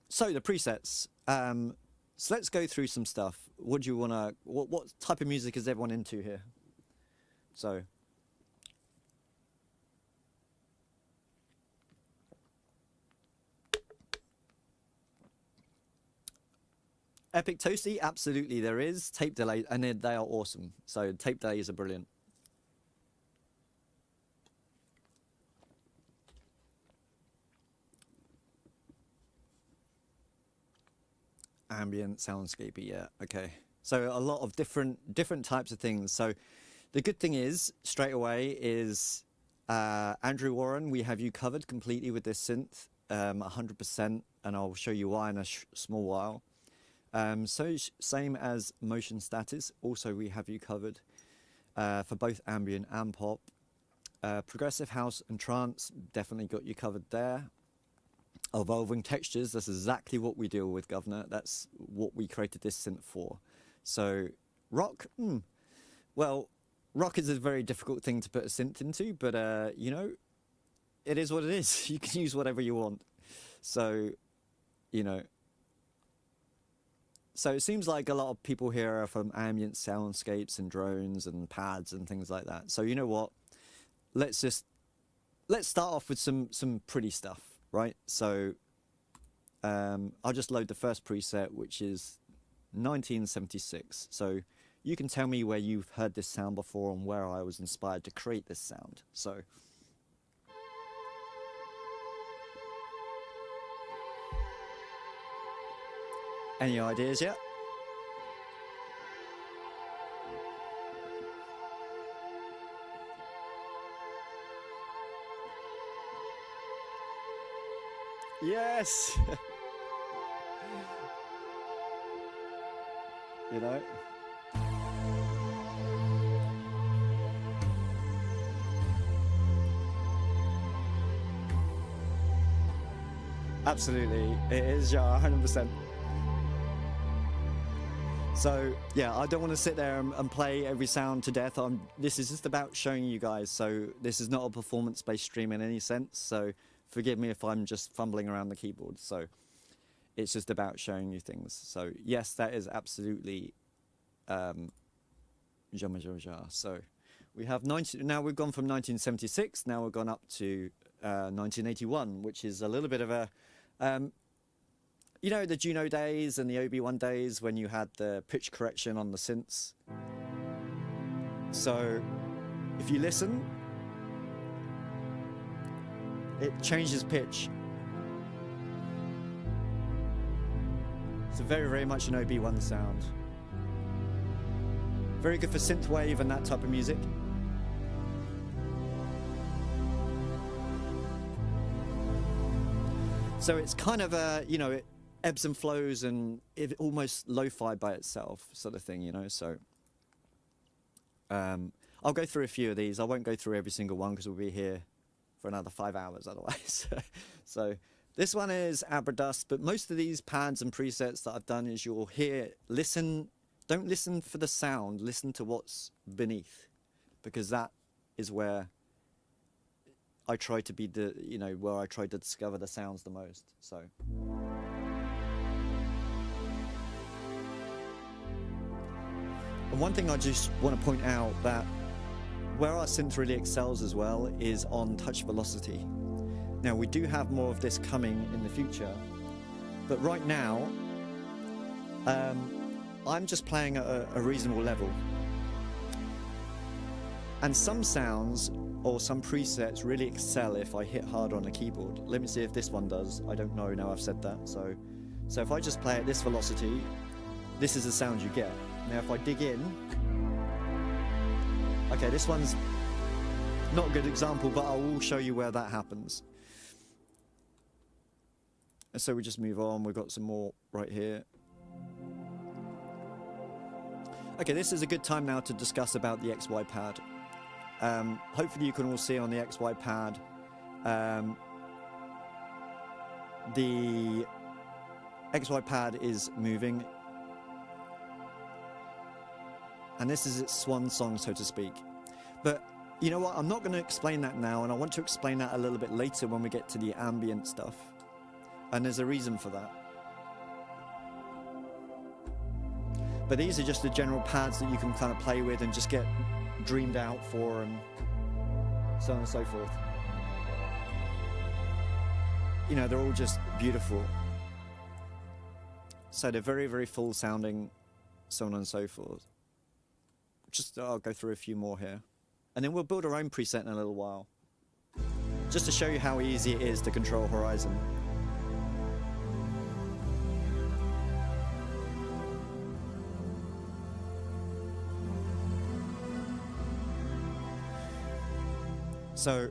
So the presets. So let's go through some stuff. What do you want to? What type of music is everyone into here? So. Epic Toasty, absolutely there is. Tape delay, and they are awesome. So tape delays are brilliant. Ambient, soundscapey, yeah, okay. So a lot of different types of things. So the good thing is, straight away, is Andrew Warren, we have you covered completely with this synth, 100%, and I'll show you why in a small while. So same as Motion Status, also we have you covered for both ambient and pop. Progressive house and trance, definitely got you covered there. Evolving textures, that's exactly what we deal with, Governor. That's what we created this synth for. So rock, well, rock is a very difficult thing to put a synth into, but you know, it is what it is. You can use whatever you want. So, you know. So it seems like a lot of people here are from ambient soundscapes and drones and pads and things like that. So you know what? Let's start off with some pretty stuff, right? So I'll just load the first preset, which is 1976. So you can tell me where you've heard this sound before and where I was inspired to create this sound. So. Any ideas yet? Yes! You know? Absolutely, it is, yeah, 100%. So yeah, I don't want to sit there and play every sound to death. This is just about showing you guys. So this is not a performance-based stream in any sense. So forgive me if I'm just fumbling around the keyboard. So it's just about showing you things. So yes, that is absolutely So we have now we've gone from 1976. Now we've gone up to 1981, which is a little bit of a you know, the Juno days and the OB1 days when you had the pitch correction on the synths. So if you listen, it changes pitch. It's very, very much an OB1 sound. Very good for synthwave and that type of music. So it's kind of a, you know, it ebbs and flows and it almost lo-fi by itself sort of thing, you know. So I'll go through a few of these. I won't go through every single one because we'll be here for another 5 hours otherwise. So this one is Abradust, but most of these pads and presets that I've done is you'll hear, listen, don't listen for the sound, listen to what's beneath, because that is where I try to be the, you know, where I try to discover the sounds the most. So. And one thing I just want to point out that where our synth really excels as well is on touch velocity. Now, we do have more of this coming in the future, but right now, I'm just playing at a reasonable level. And some sounds or some presets really excel if I hit hard on a keyboard. Let me see if this one does. I don't know now I've said that. So if I just play at this velocity, this is the sound you get. Now if I dig in, okay, this one's not a good example, but I will show you where that happens. And so we just move on. We've got some more right here. Okay, this is a good time now to discuss about the XY pad. Hopefully you can all see on the XY pad the XY pad is moving, and this is its swan song, so to speak. But you know what, I'm not going to explain that now, and I want to explain that a little bit later when we get to the ambient stuff, and there's a reason for that. But these are just the general pads that you can kind of play with and just get dreamed out for, and so on and so forth. You know, they're all just beautiful. So they're very, very full sounding, so on and so forth. Just, I'll go through a few more here. And then we'll build our own preset in a little while. Just to show you how easy it is to control Horizon. So,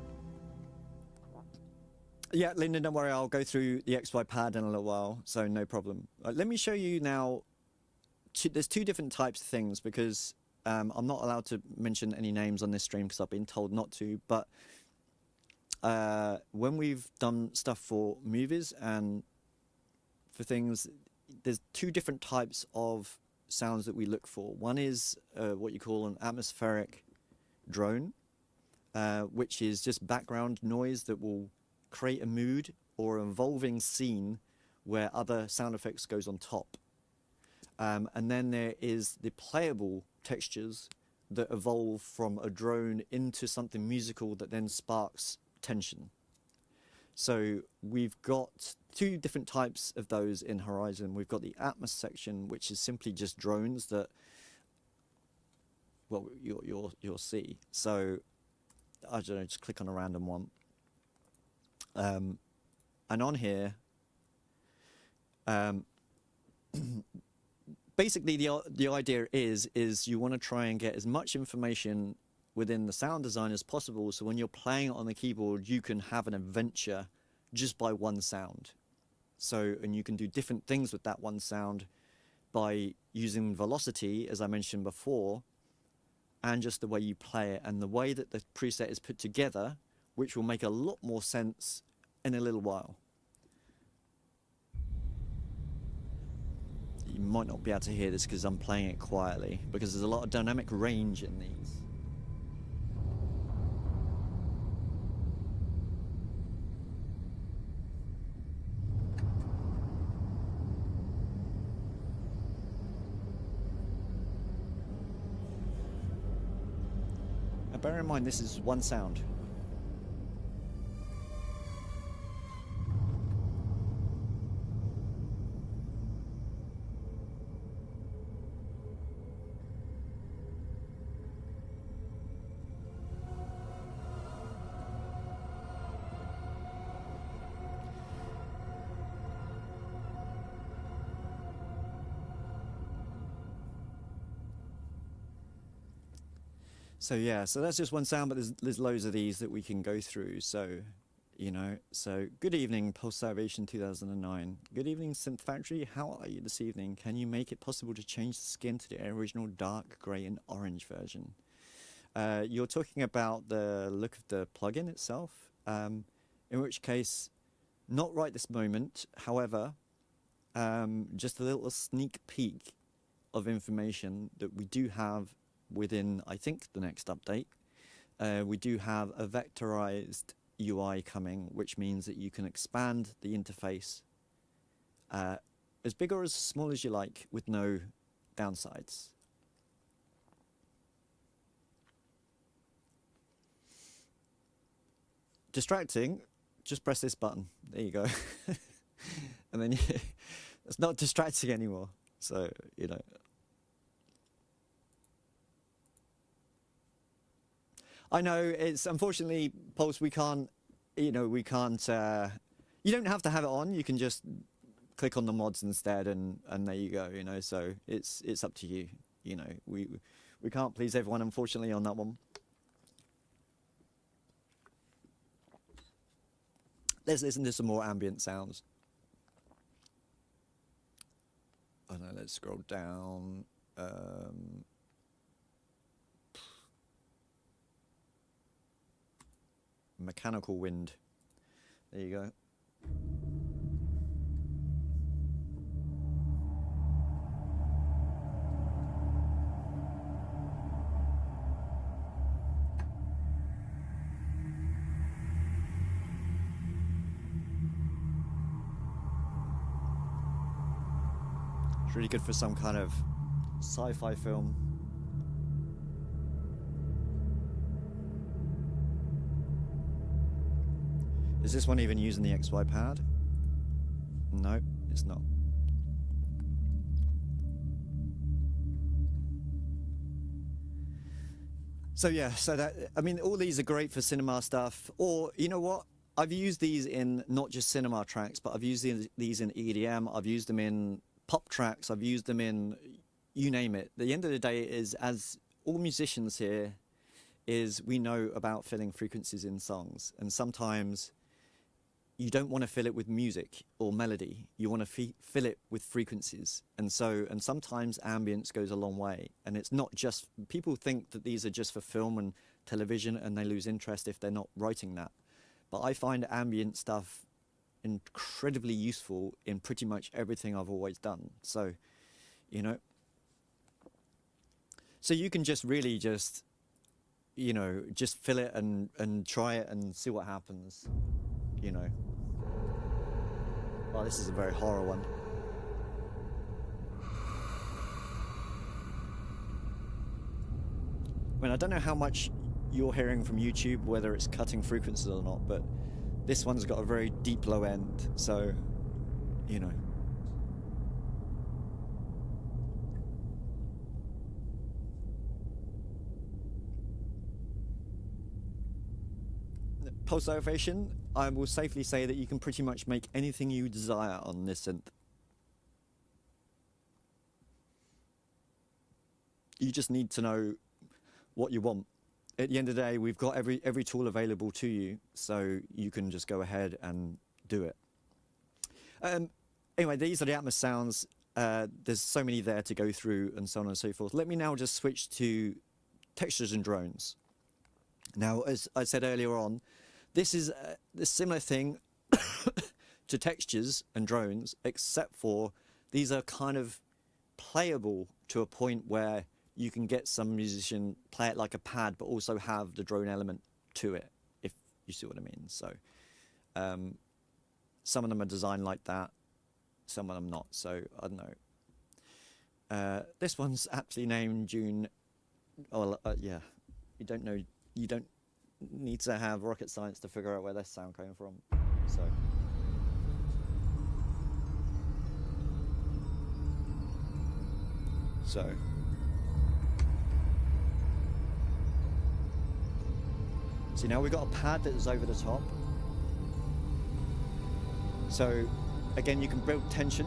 yeah, Linda, don't worry, I'll go through the XY pad in a little while, so no problem. Let me show you now, there's two different types of things, because I'm not allowed to mention any names on this stream because I've been told not to, but when we've done stuff for movies and for things, there's two different types of sounds that we look for. One is what you call an atmospheric drone, which is just background noise that will create a mood or an evolving scene where other sound effects goes on top. And then there is the playable textures that evolve from a drone into something musical that then sparks tension. So we've got two different types of those in Horizon. We've got the Atmos section, which is simply just drones that, well, you'll see. So I don't know, just click on a random one. And on here, basically the idea is you want to try and get as much information within the sound design as possible, so when you're playing it on the keyboard, you can have an adventure just by one sound. So, and you can do different things with that one sound by using velocity, as I mentioned before, and just the way you play it and the way that the preset is put together, which will make a lot more sense in a little while. You might not be able to hear this because I'm playing it quietly, because there's a lot of dynamic range in these. Now bear in mind, this is one sound. So yeah, so that's just one sound, but there's loads of these that we can go through. So, you know, so good evening, Pulse Salvation 2009. Good evening, Synth Factory. How are you this evening? Can you make it possible to change the skin to the original dark grey and orange version? You're talking about the look of the plugin itself, in which case, not right this moment. However, just a little sneak peek of information that we do have within, I think, the next update. We do have a vectorized UI coming, which means that you can expand the interface as big or as small as you like with no downsides. Distracting, just press this button. There you go. And then it's not distracting anymore. So, you know. I know it's unfortunately, Pulse, we can't, you know, we can't, you don't have to have it on. You can just click on the mods instead and there you go, you know, so it's up to you. You know, we can't please everyone, unfortunately, on that one. Let's listen to some more ambient sounds. Oh no, let's scroll down. Mechanical wind. There you go. It's really good for some kind of sci-fi film. Is this one even using the XY pad? No, it's not. So yeah, so that, I mean, all these are great for cinema stuff. Or, you know what? I've used these in not just cinema tracks, but I've used these in EDM. I've used them in pop tracks. I've used them in, you name it. The end of the day is, as all musicians here, is we know about filling frequencies in songs. And sometimes you don't want to fill it with music or melody. You want to fill it with frequencies. And sometimes ambience goes a long way. And it's not just, people think that these are just for film and television and they lose interest if they're not writing that. But I find ambient stuff incredibly useful in pretty much everything I've always done. So, you know, so you can just really just, you know, just fill it and try it and see what happens, you know. Oh, this is a very horror one. I mean, I don't know how much you're hearing from YouTube, whether it's cutting frequencies or not, but this one's got a very deep low end, so, you know. Pulse Ovation, I will safely say that you can pretty much make anything you desire on this synth. You just need to know what you want. At the end of the day, we've got every tool available to you, so you can just go ahead and do it. Anyway, these are the Atmos sounds. There's so many there to go through and so on and so forth. Let me now just switch to textures and drones. Now, as I said earlier on, this is a similar thing to textures and drones, except for these are kind of playable to a point where you can get some musician play it like a pad, but also have the drone element to it, if you see what I mean. So some of them are designed like that, some of them not. So I don't know. This one's aptly named June. Oh, yeah, you don't need to have rocket science to figure out where this sound came from. So see, now we've got a pad that is over the top. So again, you can build tension.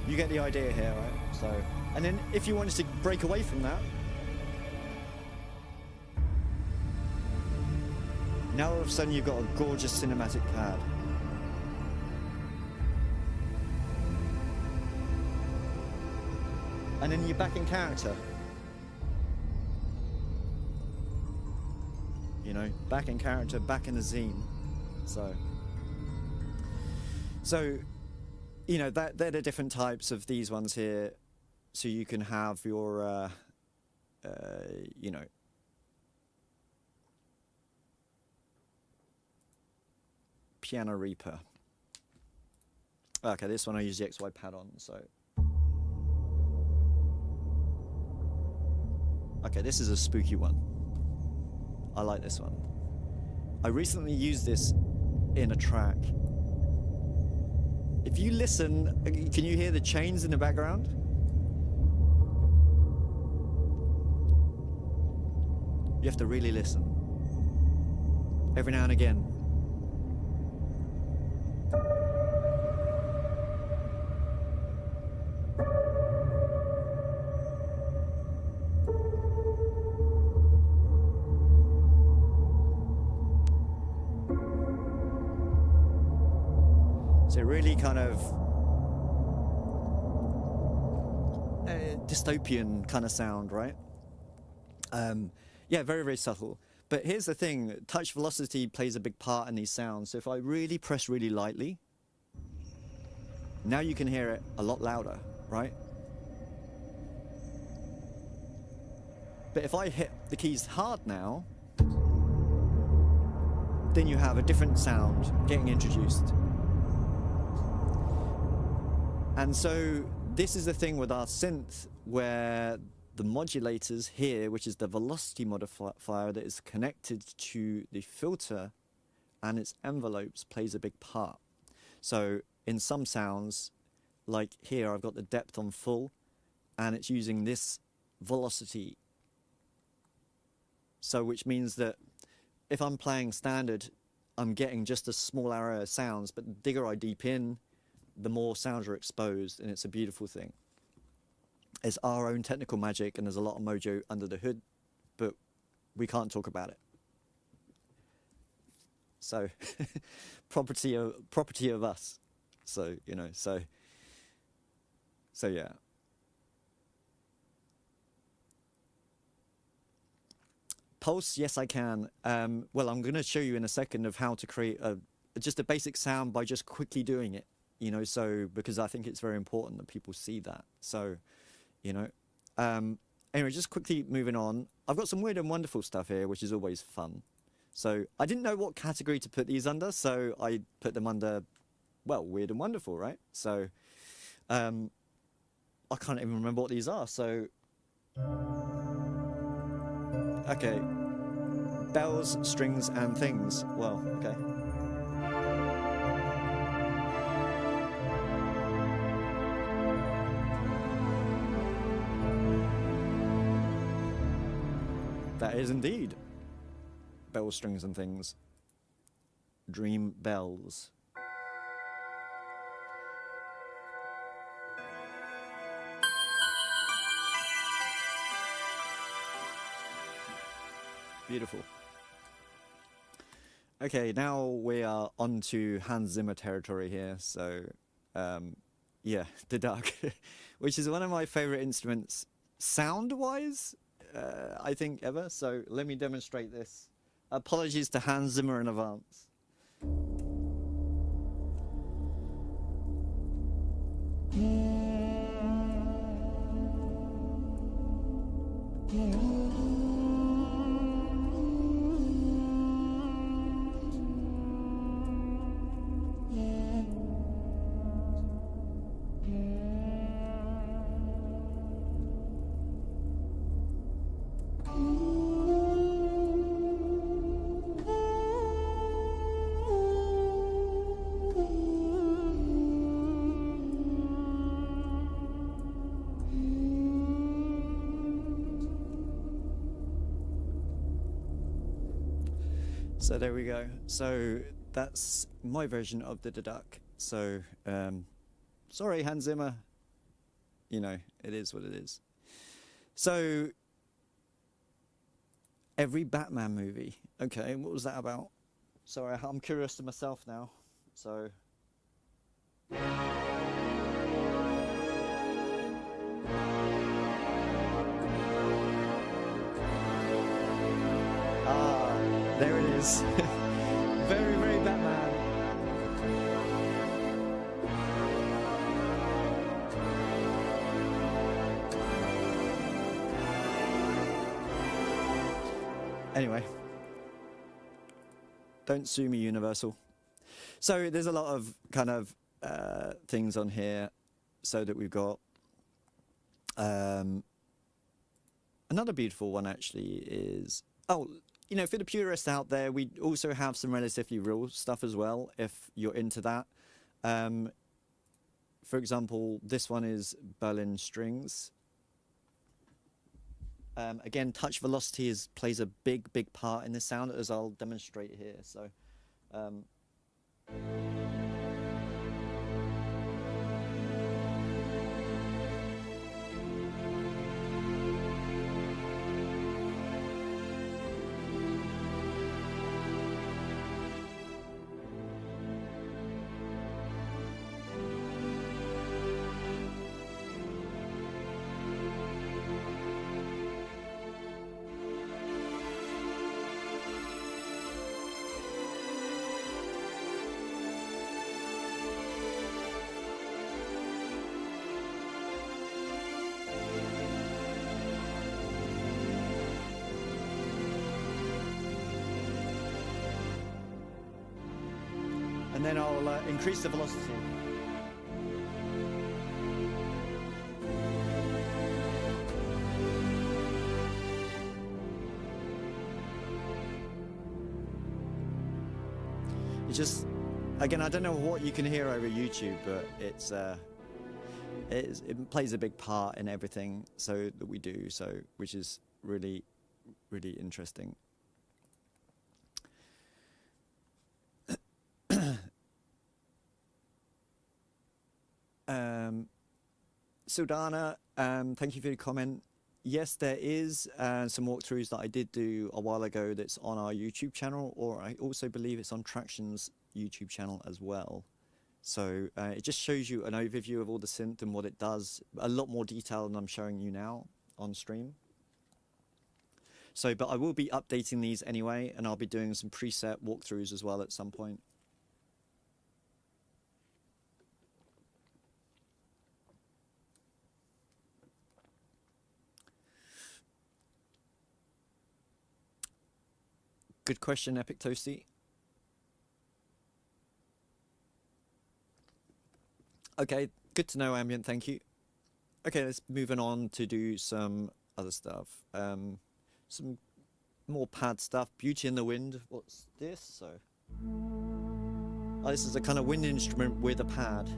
You get the idea here, right? So, and then if you wanted to break away from that, now all of a sudden you've got a gorgeous cinematic pad. And then you're back in character. You know, back in character, back in the zine. So, you know, they're the different types of these ones here. So you can have your, you know, Piano Reaper. Okay, this one I use the XY pad on, so. Okay, this is a spooky one. I like this one. I recently used this in a track. If you listen, can you hear the chains in the background? You have to really listen. Every now and again. So really kind of dystopian kind of sound, right? Yeah, very, very subtle. But here's the thing, touch velocity plays a big part in these sounds. So if I really press really lightly, now you can hear it a lot louder, right? But if I hit the keys hard now, then you have a different sound getting introduced. And so this is the thing with our synth where the modulators here, which is the velocity modifier that is connected to the filter and its envelopes, plays a big part. So in some sounds, like here, I've got the depth on full and it's using this velocity. So which means that if I'm playing standard, I'm getting just a small area of sounds, but the digger I deep in, the more sounds are exposed, and it's a beautiful thing. It's our own technical magic, and there's a lot of mojo under the hood, but we can't talk about it. So, property of us. So, you know, so yeah. Pulse, yes, I can. Well, I'm going to show you in a second of how to create just a basic sound by just quickly doing it. You know, so because I think it's very important that people see that. So, you know, anyway, just quickly moving on. I've got some weird and wonderful stuff here, which is always fun. So I didn't know what category to put these under, so I put them under, well, weird and wonderful, right? So I can't even remember what these are. So, okay, bells, strings, and things. Well, okay. That is indeed bells, strings, and things. Dream bells. Beautiful. Okay, now we are on to Hans Zimmer territory here. So, yeah, the duck, which is one of my favorite instruments sound-wise. I think ever. So let me demonstrate this. Apologies to Hans Zimmer in advance. So there we go. So that's my version of the duck. So sorry, Hans Zimmer. You know, it is what it is. So every Batman movie. Okay, what was that about? Sorry, I'm curious to myself now. So. There it is. Very, very Batman. Anyway. Don't sue me, Universal. So there's a lot of kind of things on here, so that we've got another beautiful one actually is, oh, you know, for the purists out there, we also have some relatively real stuff as well, if you're into that. For example, this one is Berlin strings. Again, touch velocity plays a big part in the sound, as I'll demonstrate here. So. And then I'll increase the velocity. It's just, again, I don't know what you can hear over YouTube, but it plays a big part in everything so that we do, so which is really, really interesting. Sildana, thank you for your comment. Yes, there is some walkthroughs that I did do a while ago that's on our YouTube channel, or I also believe it's on Traction's YouTube channel as well. So it just shows you an overview of all the synth and what it does, a lot more detail than I'm showing you now on stream. So, but I will be updating these anyway, and I'll be doing some preset walkthroughs as well at some point. Good question, Epic Toasty. Okay, good to know, Ambient, thank you. Okay, let's move on to do some other stuff. Some more pad stuff. Beauty in the Wind. What's this? So, oh, this is a kind of wind instrument with a pad.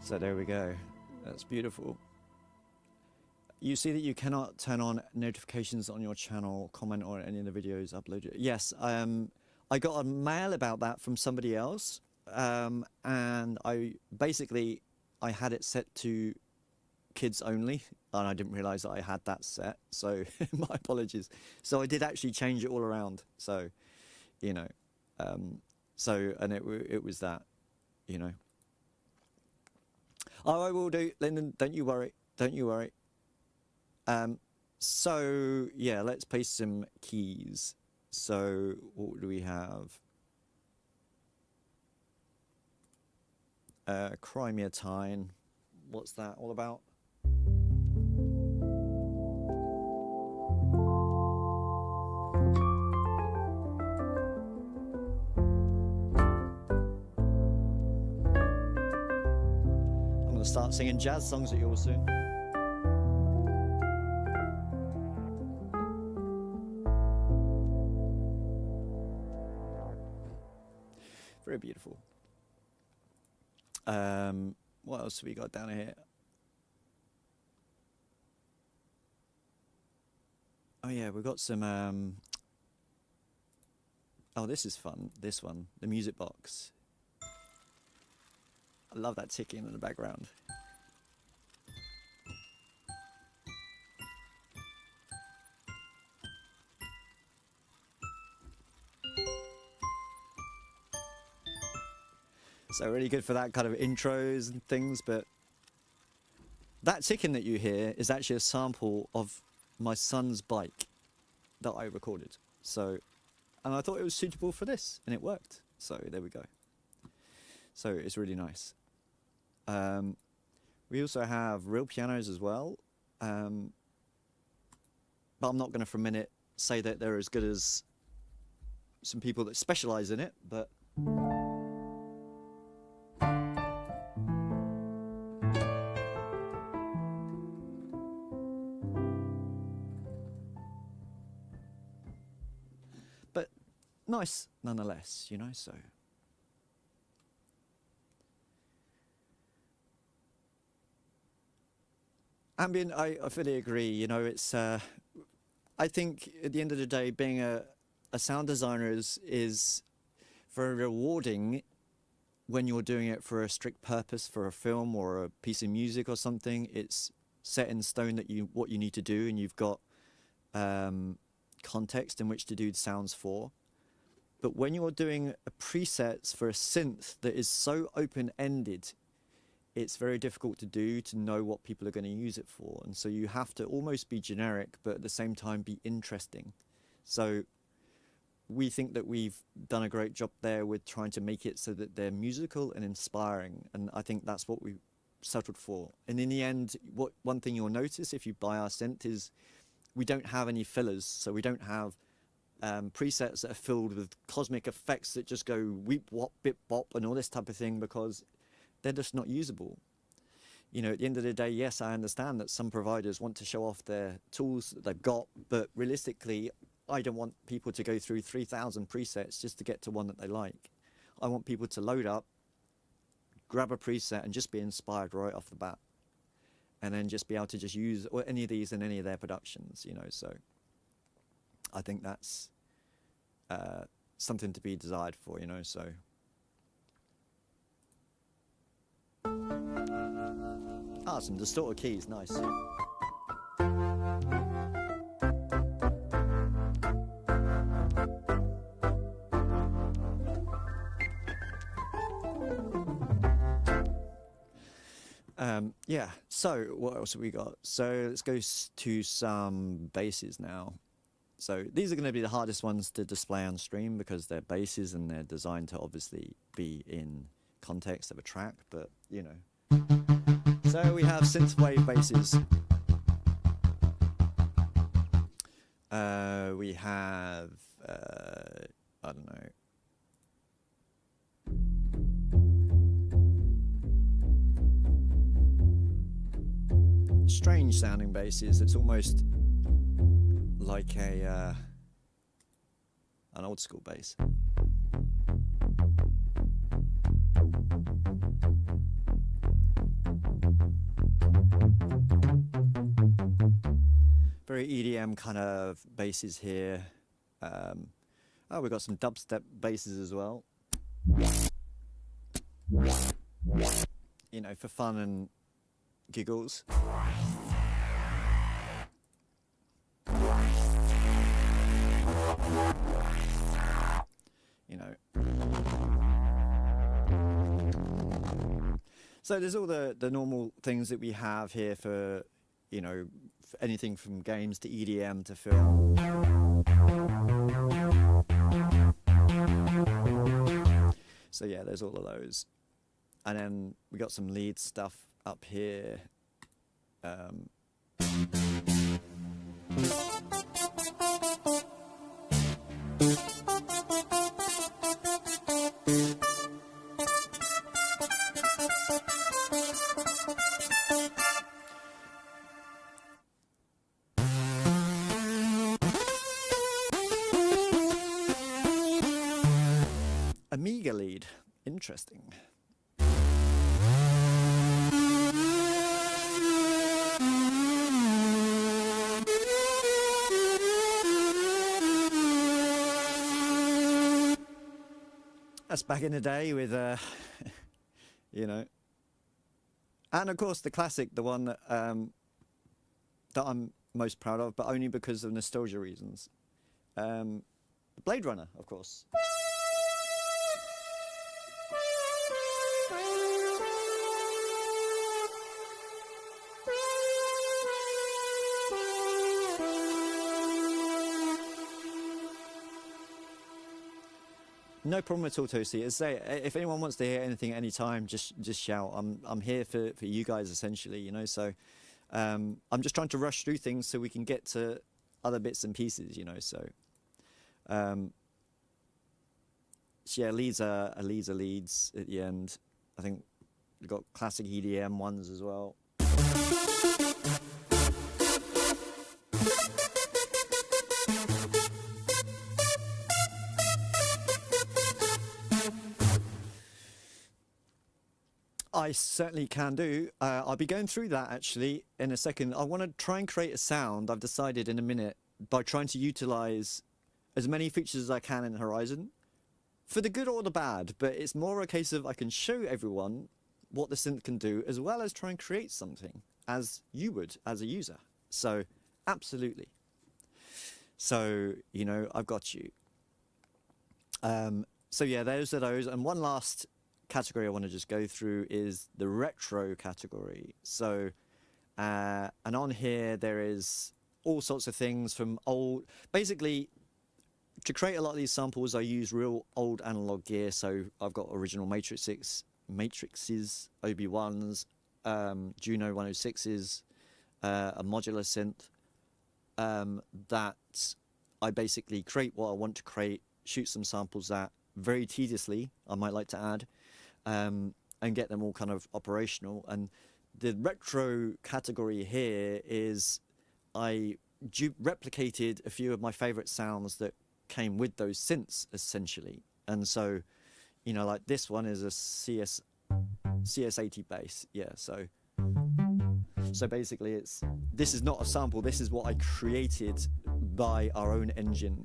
So there we go. That's beautiful. You see that you cannot turn on notifications on your channel, comment on any of the videos uploaded. Yes, I got a mail about that from somebody else, and I had it set to kids only, and I didn't realize that I had that set, so my apologies. So I did actually change it all around, so, you know, and it was that, you know. Oh, I will do, Lyndon, don't you worry, don't you worry. So, yeah, let's paste some keys. So, what do we have? Chromatine. What's that all about? I'm going to start singing jazz songs at you all soon. Very beautiful. What else have we got down here? Oh yeah, we've got some. Oh, this is fun. This one, the music box. I love that ticking in the background. So really good for that kind of intros and things, but that ticking that you hear is actually a sample of my son's bike that I recorded. So, and I thought it was suitable for this, and it worked. So there we go. So it's really nice. We also have real pianos as well. But I'm not going to for a minute say that they're as good as some people that specialize in it, but nice nonetheless, you know, so. Ambient, I fully agree, you know, it's, I think at the end of the day, being a sound designer is very rewarding when you're doing it for a strict purpose, for a film or a piece of music or something. It's set in stone that what you need to do, and you've got context in which to do the sounds for. But when you're doing presets for a synth that is so open-ended, it's very difficult to do, to know what people are going to use it for. And so you have to almost be generic, but at the same time be interesting. So we think that we've done a great job there with trying to make it so that they're musical and inspiring. And I think that's what we settled for. And in the end, one thing you'll notice if you buy our synth is we don't have any fillers. So we don't have presets that are filled with cosmic effects that just go weep, wop, bip, bop, and all this type of thing, because they're just not usable. You know, at the end of the day, yes, I understand that some providers want to show off their tools that they've got, but realistically, I don't want people to go through 3,000 presets just to get to one that they like. I want people to load up, grab a preset, and just be inspired right off the bat. And then just be able to just use any of these in any of their productions, you know, so I think that's something to be desired for, you know, so. Ah, some distorted keys, nice. Yeah, so what else have we got? So let's go to some basses now. So these are going to be the hardest ones to display on stream because they're basses and they're designed to obviously be in context of a track, but you know. So we have synthwave basses. We have, I don't know. Strange sounding basses. It's almost like an old school bass. Very EDM kind of basses here. Oh, we've got some dubstep basses as well. You know, for fun and giggles. You know. So there's all the normal things that we have here for, you know, for anything from games to EDM to film. So yeah, there's all of those. And then we got some lead stuff up here. Amiga lead, interesting. That's back in the day with, you know, and of course the classic, the one that that I'm most proud of, but only because of nostalgia reasons. Blade Runner, of course. No problem at all, Toasty. As I say, if anyone wants to hear anything at any time, just shout. I'm here for you guys essentially, you know. So I'm just trying to rush through things so we can get to other bits and pieces, you know. So yeah, leads are leads at the end. I think we've got classic EDM ones as well. I certainly can do. I'll be going through that actually in a second. I want to try and create a sound, I've decided in a minute, by trying to utilize as many features as I can in Horizon, for the good or the bad, but it's more a case of I can show everyone what the synth can do, as well as try and create something as you would as a user. So absolutely. So, you know, I've got you. So yeah, those are those. And one last category I want to just go through is the retro category. So and on here there is all sorts of things from old, basically to create a lot of these samples I use real old analog gear. So I've got original matrices, OB1s, Juno 106s, a modular synth that I basically create what I want to create, shoot some samples at very tediously, I might like to add, and get them all kind of operational. And the retro category here is I replicated a few of my favorite sounds that came with those synths essentially. And so, you know, like this one is a CS80 bass. Yeah, so basically this is not a sample, this is what I created by our own engine.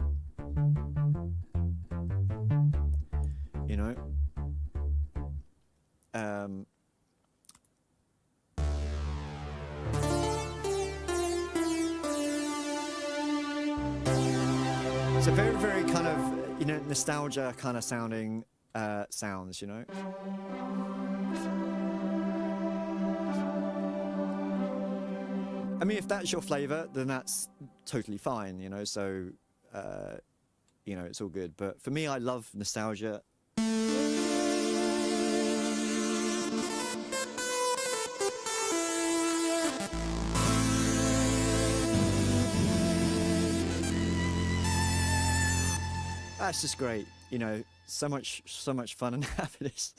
You know? So very, very kind of, you know, nostalgia kind of sounding sounds, you know? I mean, if that's your flavor, then that's totally fine, you know, so, you know, it's all good. But for me, I love nostalgia. That's just great, you know, so much fun and happiness,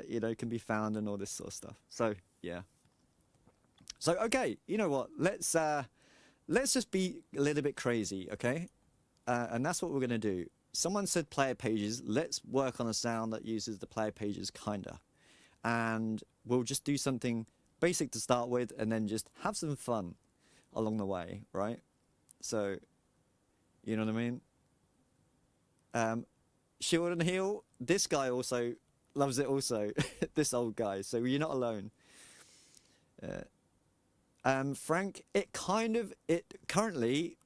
you know, can be found and all this sort of stuff. So, yeah. So, okay, you know what, let's just be a little bit crazy, okay? And that's what we're going to do. Someone said player pages. Let's work on a sound that uses the player pages, kinda. And we'll just do something basic to start with, and then just have some fun along the way, right? So, you know what I mean? Shield and Heal, this guy also loves it also, this old guy, so you're not alone. Frank, currently,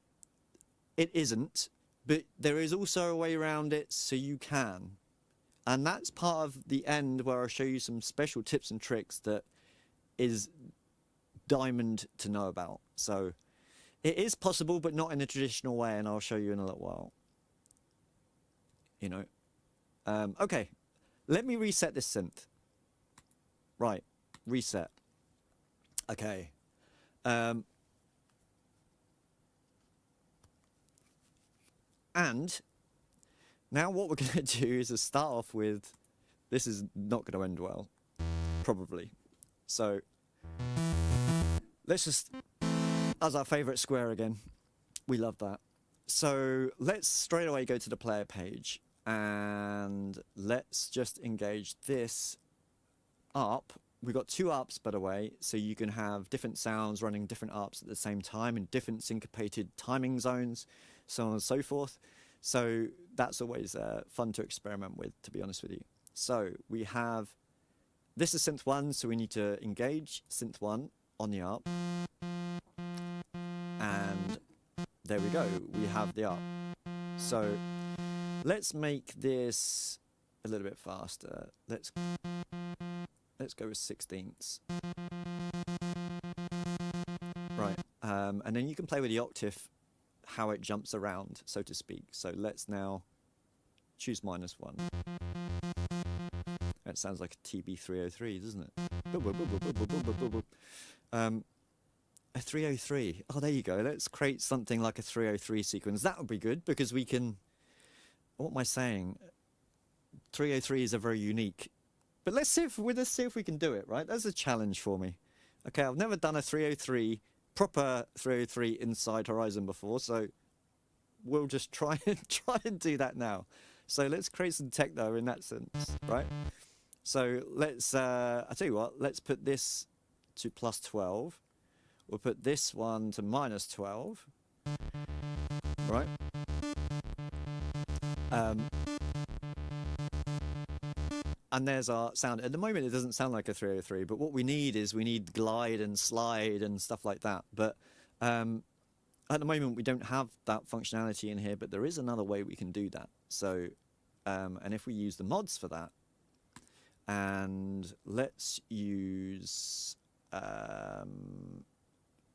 it isn't, but there is also a way around it so you can. And that's part of the end where I'll show you some special tips and tricks that is diamond to know about. So it is possible, but not in a traditional way, and I'll show you in a little while. You know, okay, let me reset this synth. Right, reset. Okay. And now what we're going to do is to start off with, this is not going to end well, probably. So let's just, as our favorite square again, we love that. So let's straight away go to the player page. And let's just engage this up. We've got two ARPs, by the way, so you can have different sounds running different ARPs at the same time in different syncopated timing zones, so on and so forth. So that's always fun to experiment with, to be honest with you. So we have, this is synth 1, so we need to engage synth 1 on the ARP. And there we go, we have the ARP. So let's make this a little bit faster. Let's go with 16ths. Right, and then you can play with the octave, how it jumps around, so to speak. So let's now choose -1. That sounds like a TB303, doesn't it? A 303. Oh, there you go. Let's create something like a 303 sequence. That would be good because we can... What am I saying? 303 is a very unique... But let's see if we can do it, right? That's a challenge for me. Okay, I've never done a 303, proper 303 inside Horizon before, so we'll just try and do that now. So let's create some techno in that sense, right? So let's, I tell you what, let's put this to +12. We'll put this one to -12, right? And there's our sound. At the moment, it doesn't sound like a 303, but what we need is glide and slide and stuff like that. But at the moment, we don't have that functionality in here, but there is another way we can do that. So, and if we use the mods for that, and let's use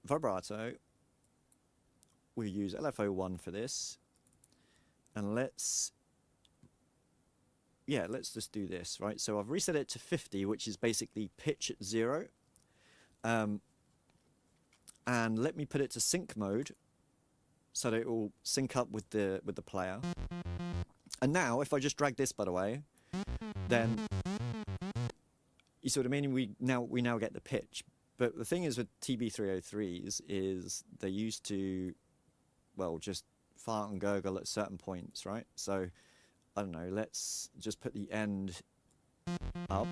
vibrato, we'll use LFO1 for this, and let's just do this, right? So I've reset it to 50, which is basically pitch at 0. And let me put it to sync mode so that it will sync up with the player. And now, if I just drag this, by the way, then you see what I mean? We now get the pitch. But the thing is with TB303s is they used to, well, just fart and gurgle at certain points, right? So I don't know, let's just put the end up.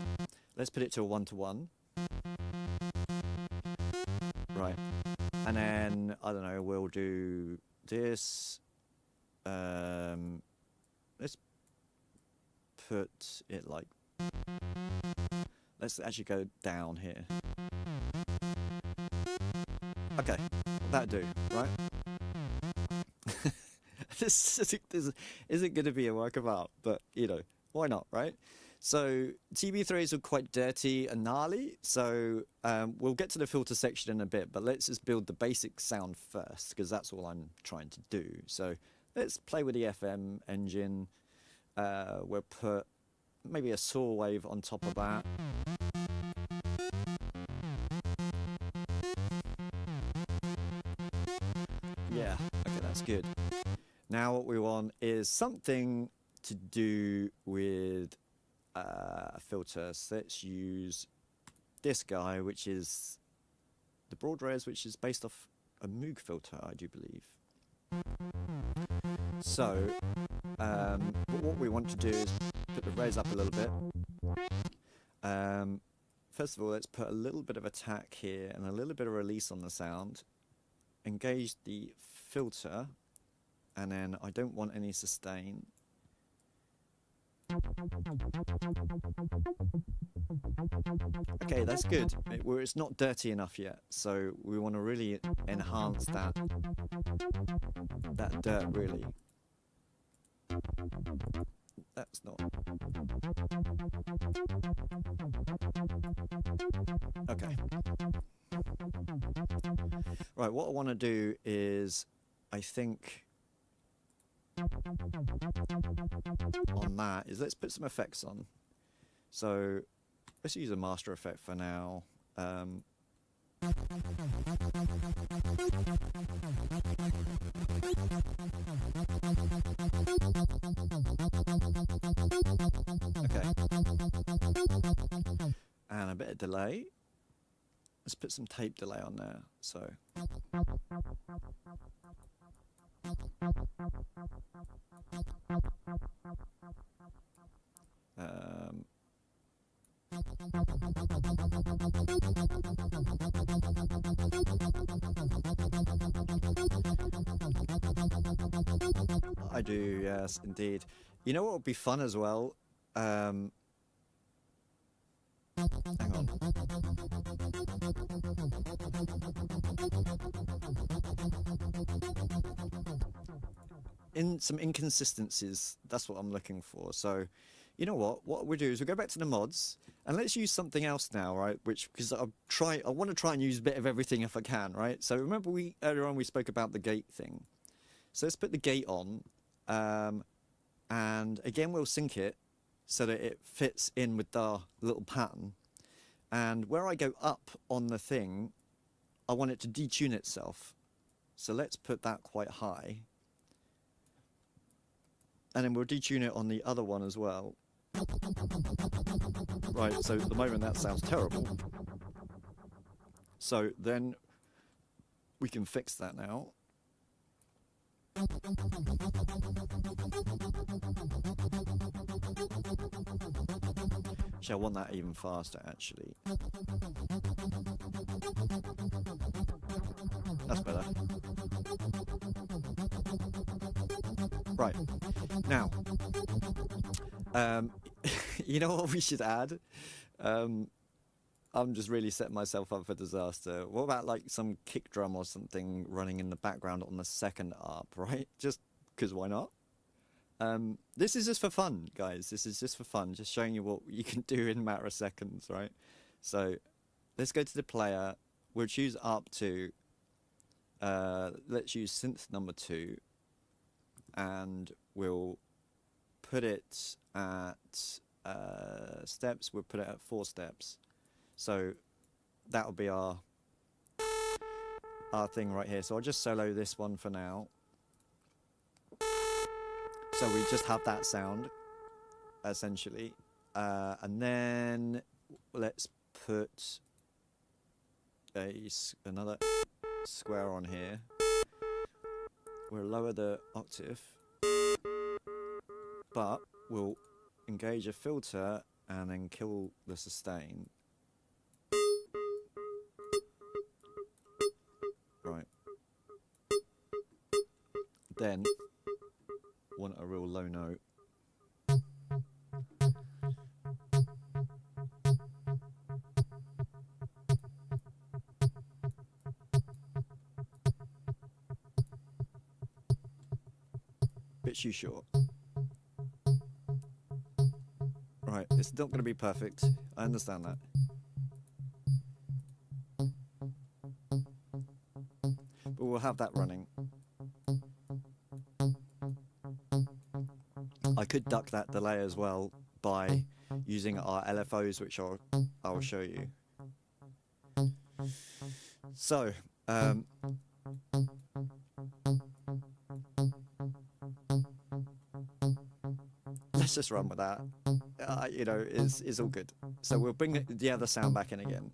Let's put it to a 1-to-1. Right. And then, I don't know, we'll do this. Let's put it like... Let's actually go down here. Okay, that'll do, right? This isn't going to be a work of art, but, you know, why not, right? So TB3s are quite dirty and gnarly, so we'll get to the filter section in a bit, but let's just build the basic sound first, because that's all I'm trying to do. So let's play with the FM engine. We'll put maybe a saw wave on top of that. Yeah, okay, that's good. Now what we want is something to do with a filter. So let's use this guy, which is the broad res, which is based off a Moog filter, I do believe. So what we want to do is put the res up a little bit. First of all, let's put a little bit of attack here and a little bit of release on the sound. Engage the filter, and then I don't want any sustain. Okay, that's good. It's not dirty enough yet, so we want to really enhance that dirt, really. That's not... Okay. Right, what I want to do is, I think, on that is let's put some effects on. So let's use a master effect for now. Okay. And a bit of delay. Let's put some tape delay on there. So I do, yes, indeed. You know what would be fun as well? Hang on. In some inconsistencies, that's what I'm looking for. So, you know what we'll do is we'll go back to the mods and let's use something else now, right? Because I want to try and use a bit of everything if I can, right? So remember earlier on we spoke about the gate thing. So let's put the gate on. And again, we'll sync it so that it fits in with the little pattern. And where I go up on the thing, I want it to detune itself. So let's put that quite high. And then we'll detune it on the other one as well. Right, so at the moment that sounds terrible. So then we can fix that now. Actually, I want that even faster, actually. That's better. Right. Now, you know what we should add? I'm just really setting myself up for disaster. What about like some kick drum or something running in the background on the second ARP, right? Just because why not? This is just for fun, guys. This is just for fun, just showing you what you can do in a matter of seconds, right? So let's go to the player. We'll choose ARP 2. Let's use synth number 2. And we'll put it at steps. We'll put it at 4 steps. So that'll be our thing right here. So I'll just solo this one for now. So we just have that sound, essentially. And then let's put another square on here. We'll lower the octave, but we'll engage a filter and then kill the sustain. Right. Then want a real low note. Bit too short. Right, it's not going to be perfect. I understand that. But we'll have that running. I could duck that delay as well by using our LFOs, which I'll show you. So, let's just run with that. You know, is all good. So we'll bring the other sound back in again.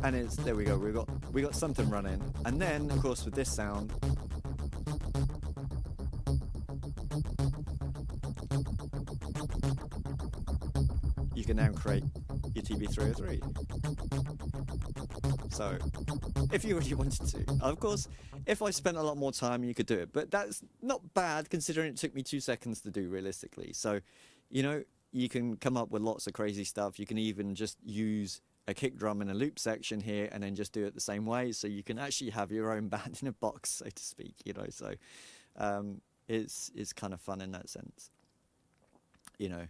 And it's, there we go, we got something running. And then of course with this sound, you can now create your TB303. So if you really wanted to, of course, if I spent a lot more time, you could do it, but that's not bad considering it took me 2 seconds to do realistically. So, you know, you can come up with lots of crazy stuff. You can even just use a kick drum in a loop section here and then just do it the same way. So you can actually have your own band in a box, so to speak, you know, so it's kind of fun in that sense, you know.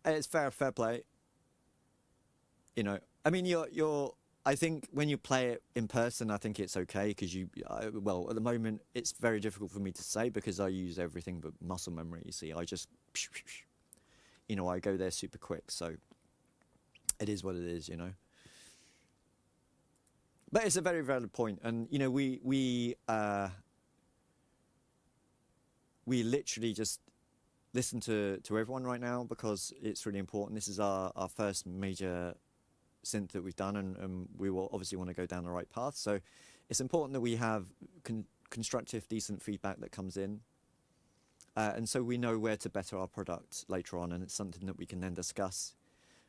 It's fair play, you know. I mean, I think when you play it in person, I think it's okay because well, at the moment it's very difficult for me to say because I use everything but muscle memory. You see, I just, you know, I go there super quick. So it is what it is, you know. But it's a very valid point, and you know, we literally just listen to everyone right now because it's really important. This is our first major synth that we've done, and we will obviously want to go down the right path. So it's important that we have constructive, decent feedback that comes in, and so we know where to better our product later on, and it's something that we can then discuss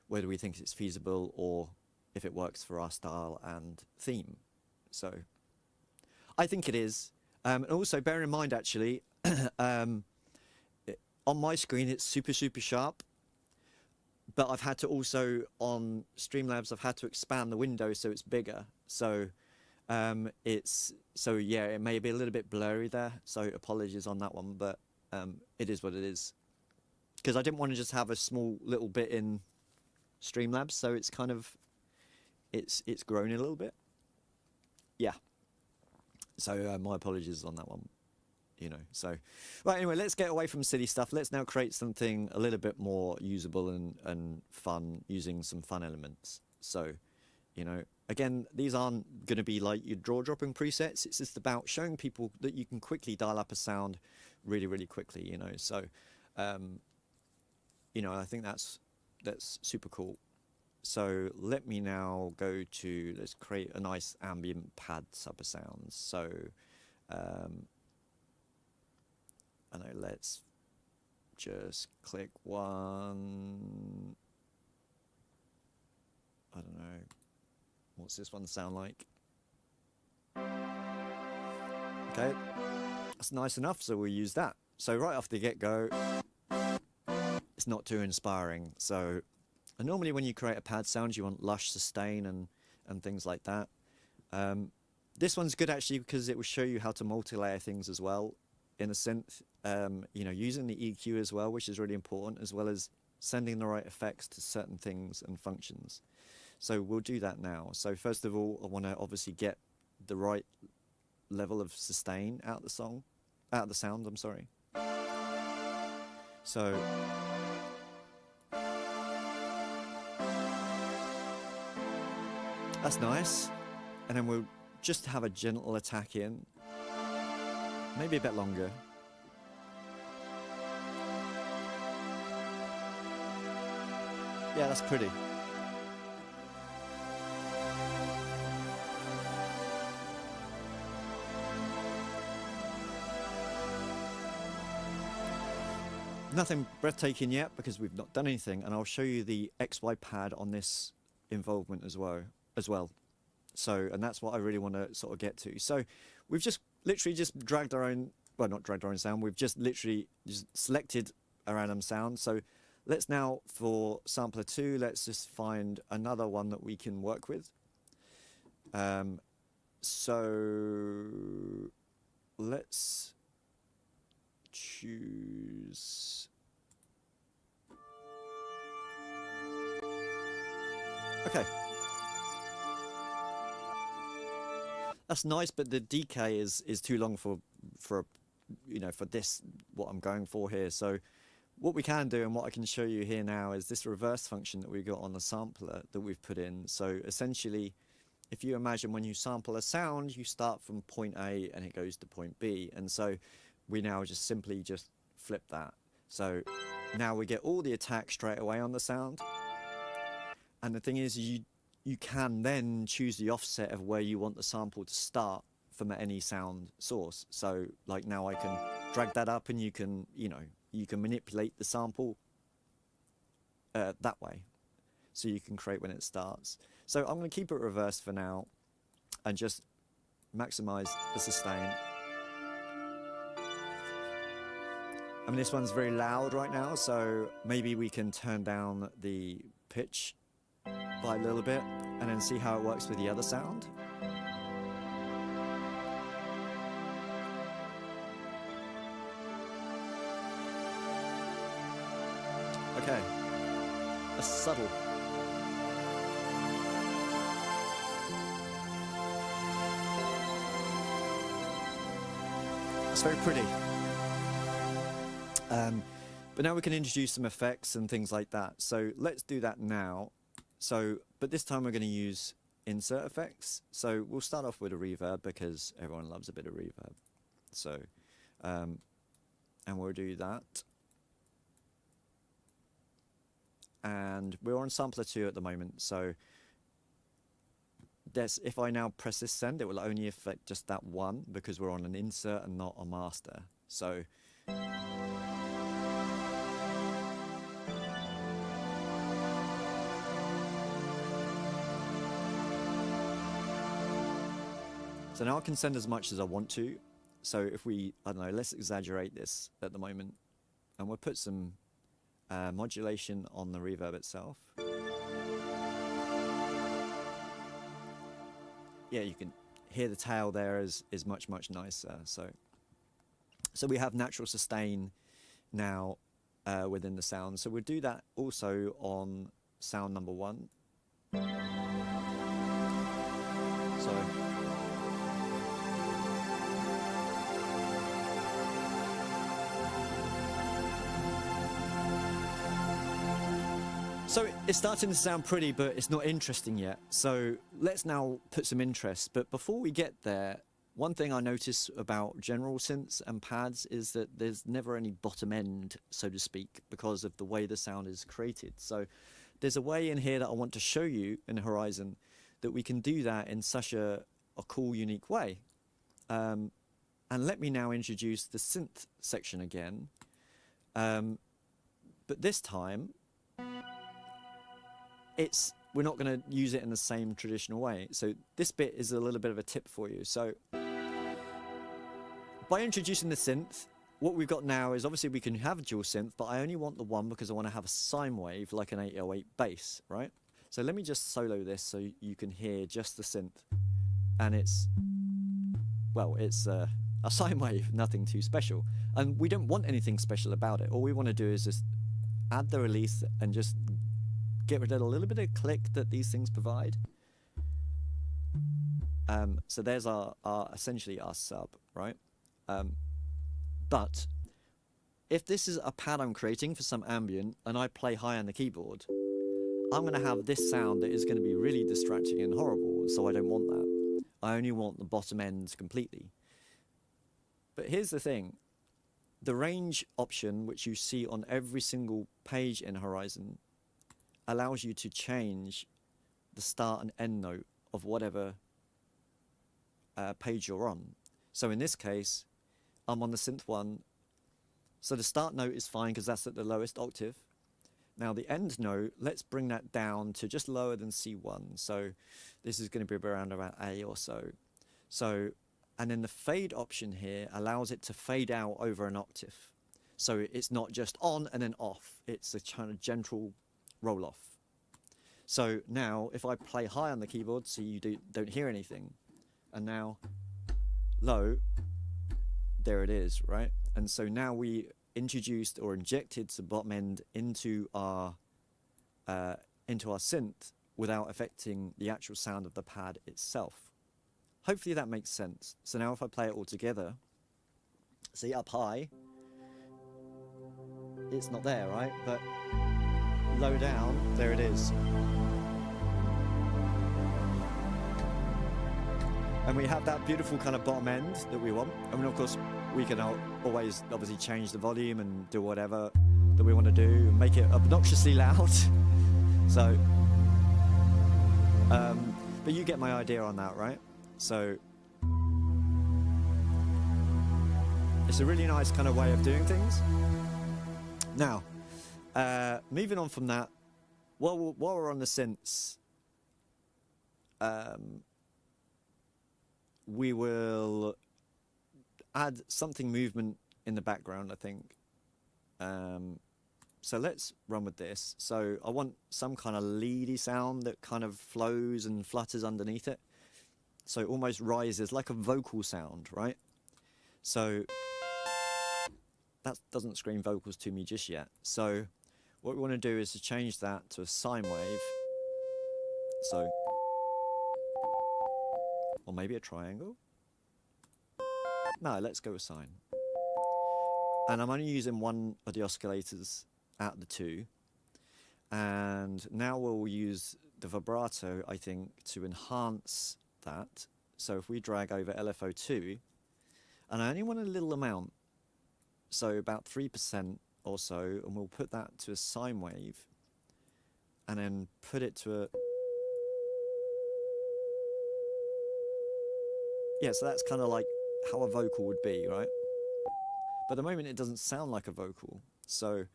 whether we think it's feasible or if it works for our style and theme. So I think it is. And also bear in mind, actually, on my screen, it's super sharp, but I've had to also, on Streamlabs, I've had to expand the window so it's bigger. So yeah, it may be a little bit blurry there. So apologies on that one, but it is what it is. Because I didn't want to just have a small little bit in Streamlabs, so it's kind of, it's grown a little bit. Yeah. So my apologies on that one. You know, so right, anyway, let's get away from silly stuff. Let's now create something a little bit more usable and fun, using some fun elements. So, you know, again, these aren't going to be like your draw dropping presets. It's just about showing people that you can quickly dial up a sound really, really quickly, you know. So, you know, I think that's super cool. So let me now go to, let's create a nice ambient pad sub sounds. So, I know, let's just click one. I don't know. What's this one sound like? Okay, that's nice enough, so we'll use that. So right off the get-go, it's not too inspiring. So and normally when you create a pad sound, you want lush sustain and things like that. This one's good actually because it will show you how to multi-layer things as well in a synth. You know, using the EQ as well, which is really important, as well as sending the right effects to certain things and functions. So we'll do that now. So first of all, I want to obviously get the right level of sustain out of the song, out of the sound, I'm sorry. So that's nice. And then we'll just have a gentle attack in, maybe a bit longer. Yeah, that's pretty. Nothing breathtaking yet because we've not done anything, and I'll show you the XY pad on this involvement as well. So, and that's what I really want to sort of get to. So we've just literally just dragged our own, well, not dragged our own sound, we've just literally just selected a random sound. So let's now, for sampler 2, let's just find another one that we can work with. So let's choose, okay, that's nice, but the decay is too long for you know, for this, what I'm going for here. So what we can do, and what I can show you here now, is this reverse function that we got on the sampler that we've put in. So essentially, if you imagine when you sample a sound, you start from point A and it goes to point B, and so we now just simply just flip that. So now we get all the attack straight away on the sound. And the thing is, you can then choose the offset of where you want the sample to start from any sound source. So like now I can drag that up, and you can, you know, you can manipulate the sample that way. So you can create when it starts. So I'm going to keep it reversed for now and just maximize the sustain. I mean, this one's very loud right now, so maybe we can turn down the pitch by a little bit and then see how it works with the other sound. Okay, that's subtle. It's very pretty. But now we can introduce some effects and things like that. So let's do that now. So, but this time we're going to use insert effects. So we'll start off with a reverb because everyone loves a bit of reverb. So, and we'll do that. And we're on sampler 2 at the moment. So if I now press this send, it will only affect just that one because we're on an insert and not a master. So now I can send as much as I want to. So if we, I don't know, let's exaggerate this at the moment, and we'll put some modulation on the reverb itself. Yeah, you can hear the tail there is much nicer. So we have natural sustain now within the sound. So we'll do that also on sound number 1. So it's starting to sound pretty, but it's not interesting yet. So let's now put some interest. But before we get there, one thing I notice about general synths and pads is that there's never any bottom end, so to speak, because of the way the sound is created. So there's a way in here that I want to show you in Horizon that we can do that in such a cool, unique way. And let me now introduce the synth section again. But this time, we're not going to use it in the same traditional way. So this bit is a little bit of a tip for you. So by introducing the synth, what we've got now is obviously we can have a dual synth, but I only want the one because I want to have a sine wave like an 808 bass, right? So let me just solo this so you can hear just the synth. And it's a sine wave, nothing too special. And we don't want anything special about it. All we want to do is just add the release and just get rid of a little bit of click that these things provide. So there's our essentially our sub, right? But if this is a pad I'm creating for some ambient and I play high on the keyboard, I'm going to have this sound that is going to be really distracting and horrible, so I don't want that. I only want the bottom ends completely. But here's the thing. The range option, which you see on every single page in Horizon, allows you to change the start and end note of whatever page you're on. So in this case, I'm on the synth 1. So the start note is fine because that's at the lowest octave. Now the end note, let's bring that down to just lower than C1. So this is going to be around about A or so. And then the fade option here allows it to fade out over an octave. So it's not just on and then off. It's a kind of gentle roll off. So now if I play high on the keyboard, so you don't hear anything, and now low, there it is, right? And so now we introduced or injected the bottom end into our synth without affecting the actual sound of the pad itself. Hopefully that makes sense. So now if I play it all together, see up high, it's not there, right? But low down, there it is. And we have that beautiful kind of bottom end that we want. I mean, of course, we can always obviously change the volume and do whatever that we want to do and make it obnoxiously loud. So, but you get my idea on that, right? So, it's a really nice kind of way of doing things. Now, moving on from that, while we're on the synths, we will add something movement in the background, I think. So let's run with this. So I want some kind of leady sound that kind of flows and flutters underneath it. So it almost rises like a vocal sound, right? So that doesn't scream vocals to me just yet. So what we want to do is to change that to a sine wave. So, or maybe a triangle. No, let's go with sine. And I'm only using one of the oscillators out of the two. And now we'll use the vibrato, I think, to enhance that. So if we drag over LFO2, and I only want a little amount, so about 3% or so, and we'll put that to a sine wave, and then put it to a... Yeah, so that's kind of like how a vocal would be, right? But at the moment it doesn't sound like a vocal. So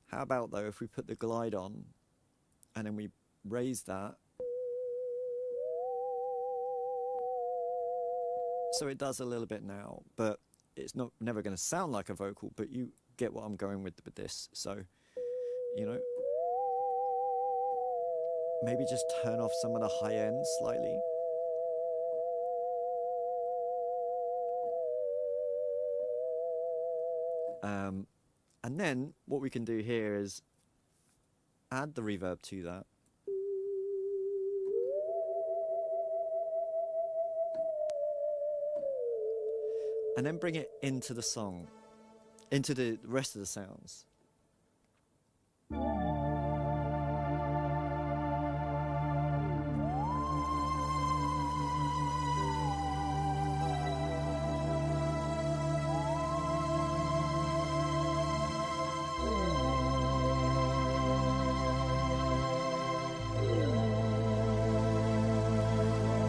how about though if we put the glide on and then we raise that, so it does a little bit now, but it's never going to sound like a vocal, but you get what I'm going with this. So, you know, maybe just turn off some of the high end slightly. And then what we can do here is add the reverb to that. and then bring it into the song, into the rest of the sounds.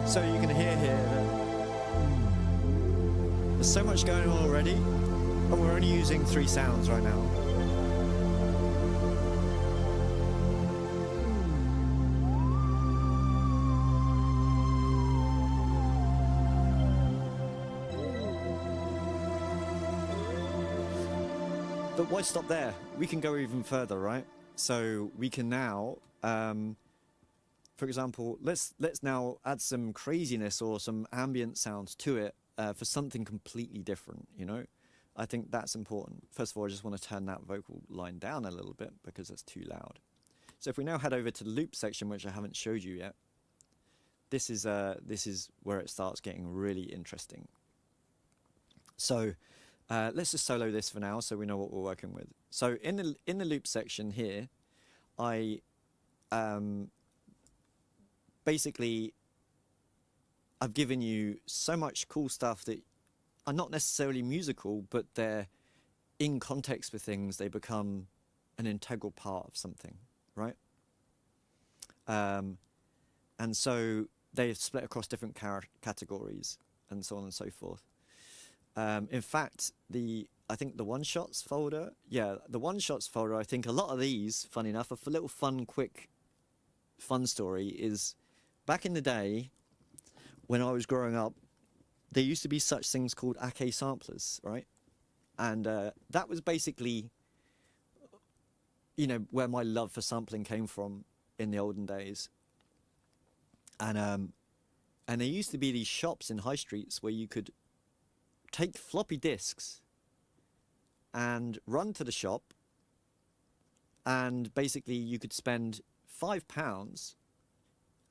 So you can hear here that there's so much going on already, and we're only using 3 sounds right now. But why stop there? We can go even further, right? So we can now, for example, let's now add some craziness or some ambient sounds to it for something completely different, you know? I think that's important. First of all, I just want to turn that vocal line down a little bit because it's too loud. So if we now head over to the loop section, which I haven't showed you yet, this is where it starts getting really interesting. So let's just solo this for now so we know what we're working with. So in the loop section here, basically, I've given you so much cool stuff that are not necessarily musical, but they're in context with things. They become an integral part of something, right? And so they're split across different categories and so on and so forth. In fact, I think the one-shots folder, the one-shots folder, I think a lot of these, funny enough, a little quick fun story is, back in the day, when I was growing up, there used to be such things called Ake samplers, right? And that was basically, you know, where my love for sampling came from in the olden days. And there used to be these shops in high streets where you could take floppy disks and run to the shop, and basically you could spend £5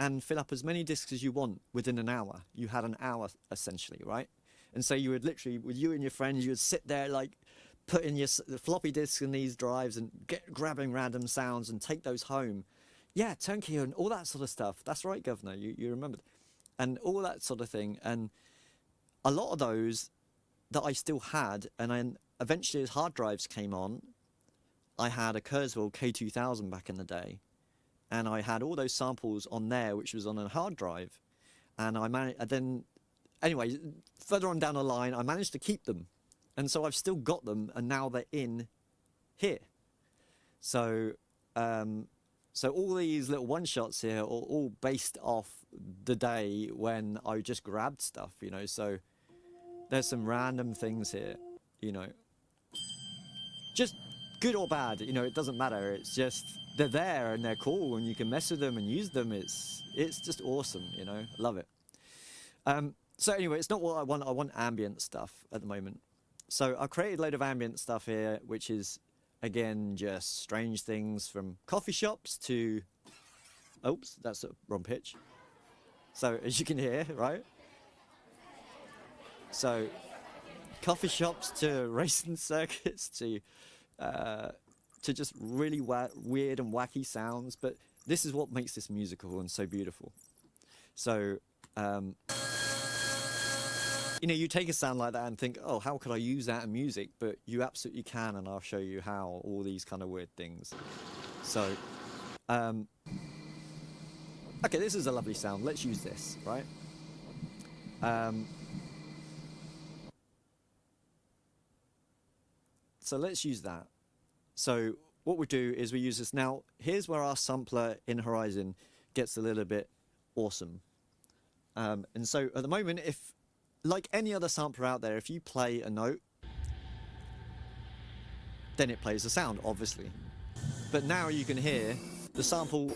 and fill up as many discs as you want within an hour. You had an hour, essentially, right? And so you would literally, with you and your friends, you would sit there, like, putting the floppy disks in these drives and grabbing random sounds and take those home. Yeah, turnkey and all that sort of stuff. That's right, Governor, you remembered. And all that sort of thing. And a lot of those that I still had, and then eventually as hard drives came on, I had a Kurzweil K2000 back in the day. And I had all those samples on there, which was on a hard drive. And I managed, anyway, further on down the line, I managed to keep them. And so I've still got them, and now they're in here. So, so all these little one-shots here are all based off the day when I just grabbed stuff, you know. So there's some random things here, you know. Just good or bad, you know, it doesn't matter. It's just, they're there and they're cool and you can mess with them and use them. It's just awesome, you know, love it. So anyway, it's not what I want. I want ambient stuff at the moment. So I created a load of ambient stuff here, which is, again, just strange things from coffee shops to, oops, that's the wrong pitch. So as you can hear, right? So coffee shops to racing circuits to just really weird and wacky sounds, but this is what makes this musical and so beautiful. So, you know, you take a sound like that and think, oh, how could I use that in music? But you absolutely can, and I'll show you how, all these kind of weird things. So, okay, this is a lovely sound. Let's use this, right? So let's use that. So what we do is we use this. Now, here's where our sampler in Horizon gets a little bit awesome. And so at the moment, if, like any other sampler out there, if you play a note, then it plays a sound, obviously. But now you can hear the sample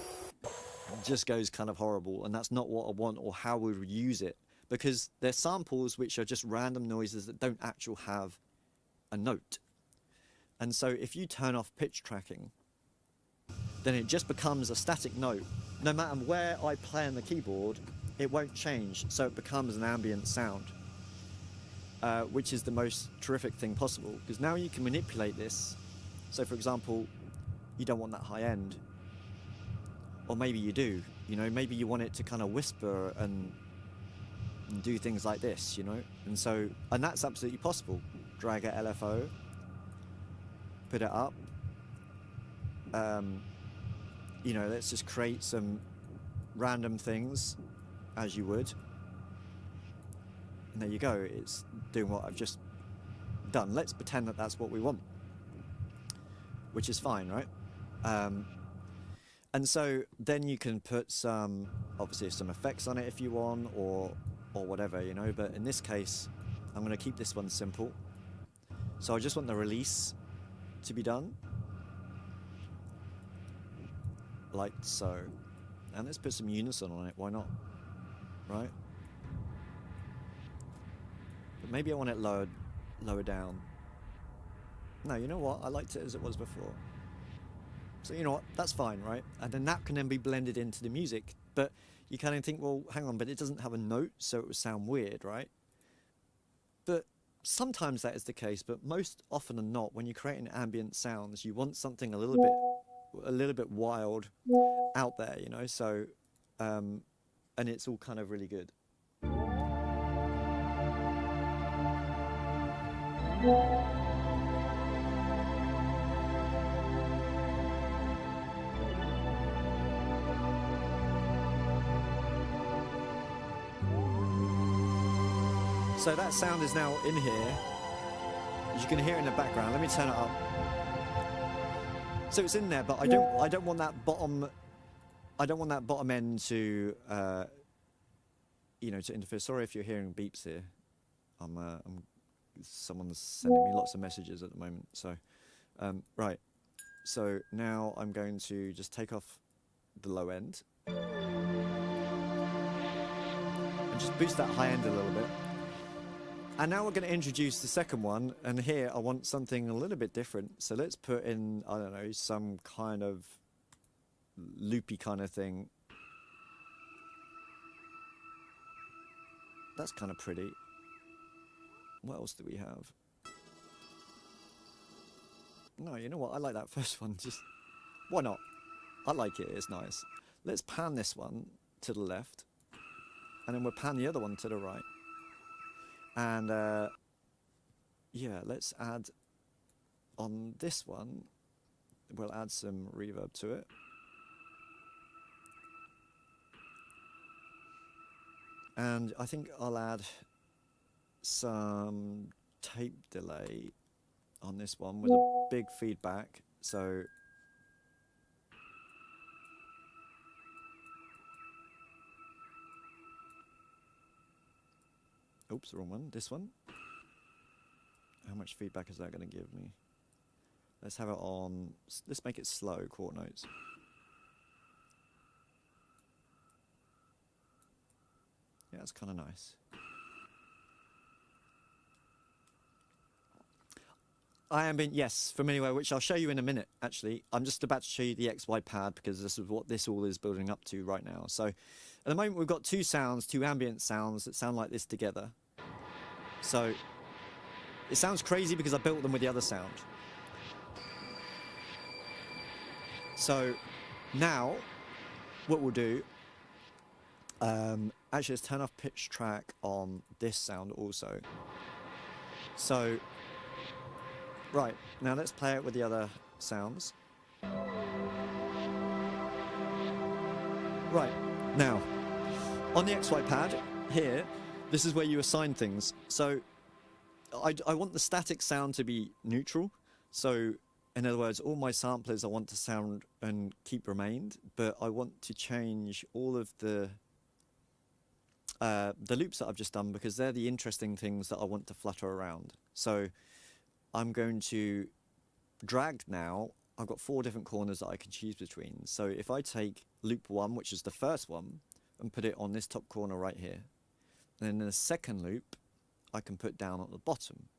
just goes kind of horrible, and that's not what I want or how we would use it, because they're samples which are just random noises that don't actually have a note. And so if you turn off pitch tracking, then it just becomes a static note. No matter where I play on the keyboard, it won't change, so it becomes an ambient sound. which is the most terrific thing possible, because now you can manipulate this. So for example, you don't want that high end, or maybe you do, you know, maybe you want it to kind of whisper and do things like this, you know, and that's absolutely possible. Drag a LFO, put it up, you know, let's just create some random things as you would, and there you go, it's doing what I've just done. Let's pretend that that's what we want, which is fine, right? And so then you can put some, obviously some effects on it if you want, or whatever, you know, but in this case I'm going to keep this one simple. So I just want the release to be done like so, and let's put some unison on it, why not, right? But maybe I want it lower down. No, you know what, I liked it as it was before. So you know what, that's fine, right? And then that can then be blended into the music. But you kind of think, well, hang on, but it doesn't have a note, so it would sound weird, right? But sometimes that is the case, but most often than not, when you're creating ambient sounds, you want something a little bit wild out there, you know, so, and it's all kind of really good. So that sound is now in here. As you can hear in the background. Let me turn it up. So it's in there, but I don't want that bottom. I don't want that bottom end to, you know, to interfere. Sorry if you're hearing beeps here. Someone's sending me lots of messages at the moment. So, right. So now I'm going to just take off the low end and just boost that high end a little bit. And now we're going to introduce the second one, and here I want something a little bit different. So let's put in, I don't know, some kind of loopy kind of thing. That's kind of pretty. What else do we have? No, you know what? I like that first one. Just, why not? I like it. It's nice. Let's pan this one to the left, and then we'll pan the other one to the right. And yeah, let's add on this one, we'll add some reverb to it. And I think I'll add some tape delay on this one with a big feedback. So oops, wrong one. This one. How much feedback is that going to give me? Let's have it on. Let's make it slow, quarter notes. Yeah, that's kind of nice. I am familiar, which I'll show you in a minute, actually. I'm just about to show you the XY pad because this is what this all is building up to right now. So at the moment we've got two ambient sounds that sound like this together. So it sounds crazy because I built them with the other sound. So now what we'll do, actually let's turn off pitch track on this sound also. So, right, now let's play it with the other sounds. Right, now, on the XY pad, here, this is where you assign things. So, I want the static sound to be neutral. So, in other words, all my samplers I want to sound and keep remained, but I want to change all of the loops that I've just done because they're the interesting things that I want to flutter around. So, I'm going to drag now. I've got 4 different corners that I can choose between. So if I take loop 1, which is the first one, and put it on this top corner right here, and then in the second loop, I can put down at the bottom.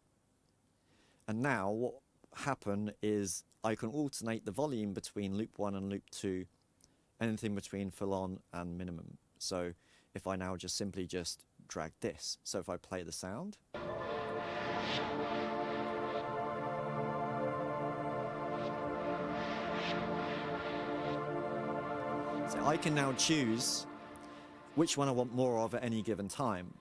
And now what happen is I can alternate the volume between loop 1 and loop 2, anything between full on and minimum. So if I now just simply drag this, so if I play the sound, So I can now choose which one I want more of at any given time,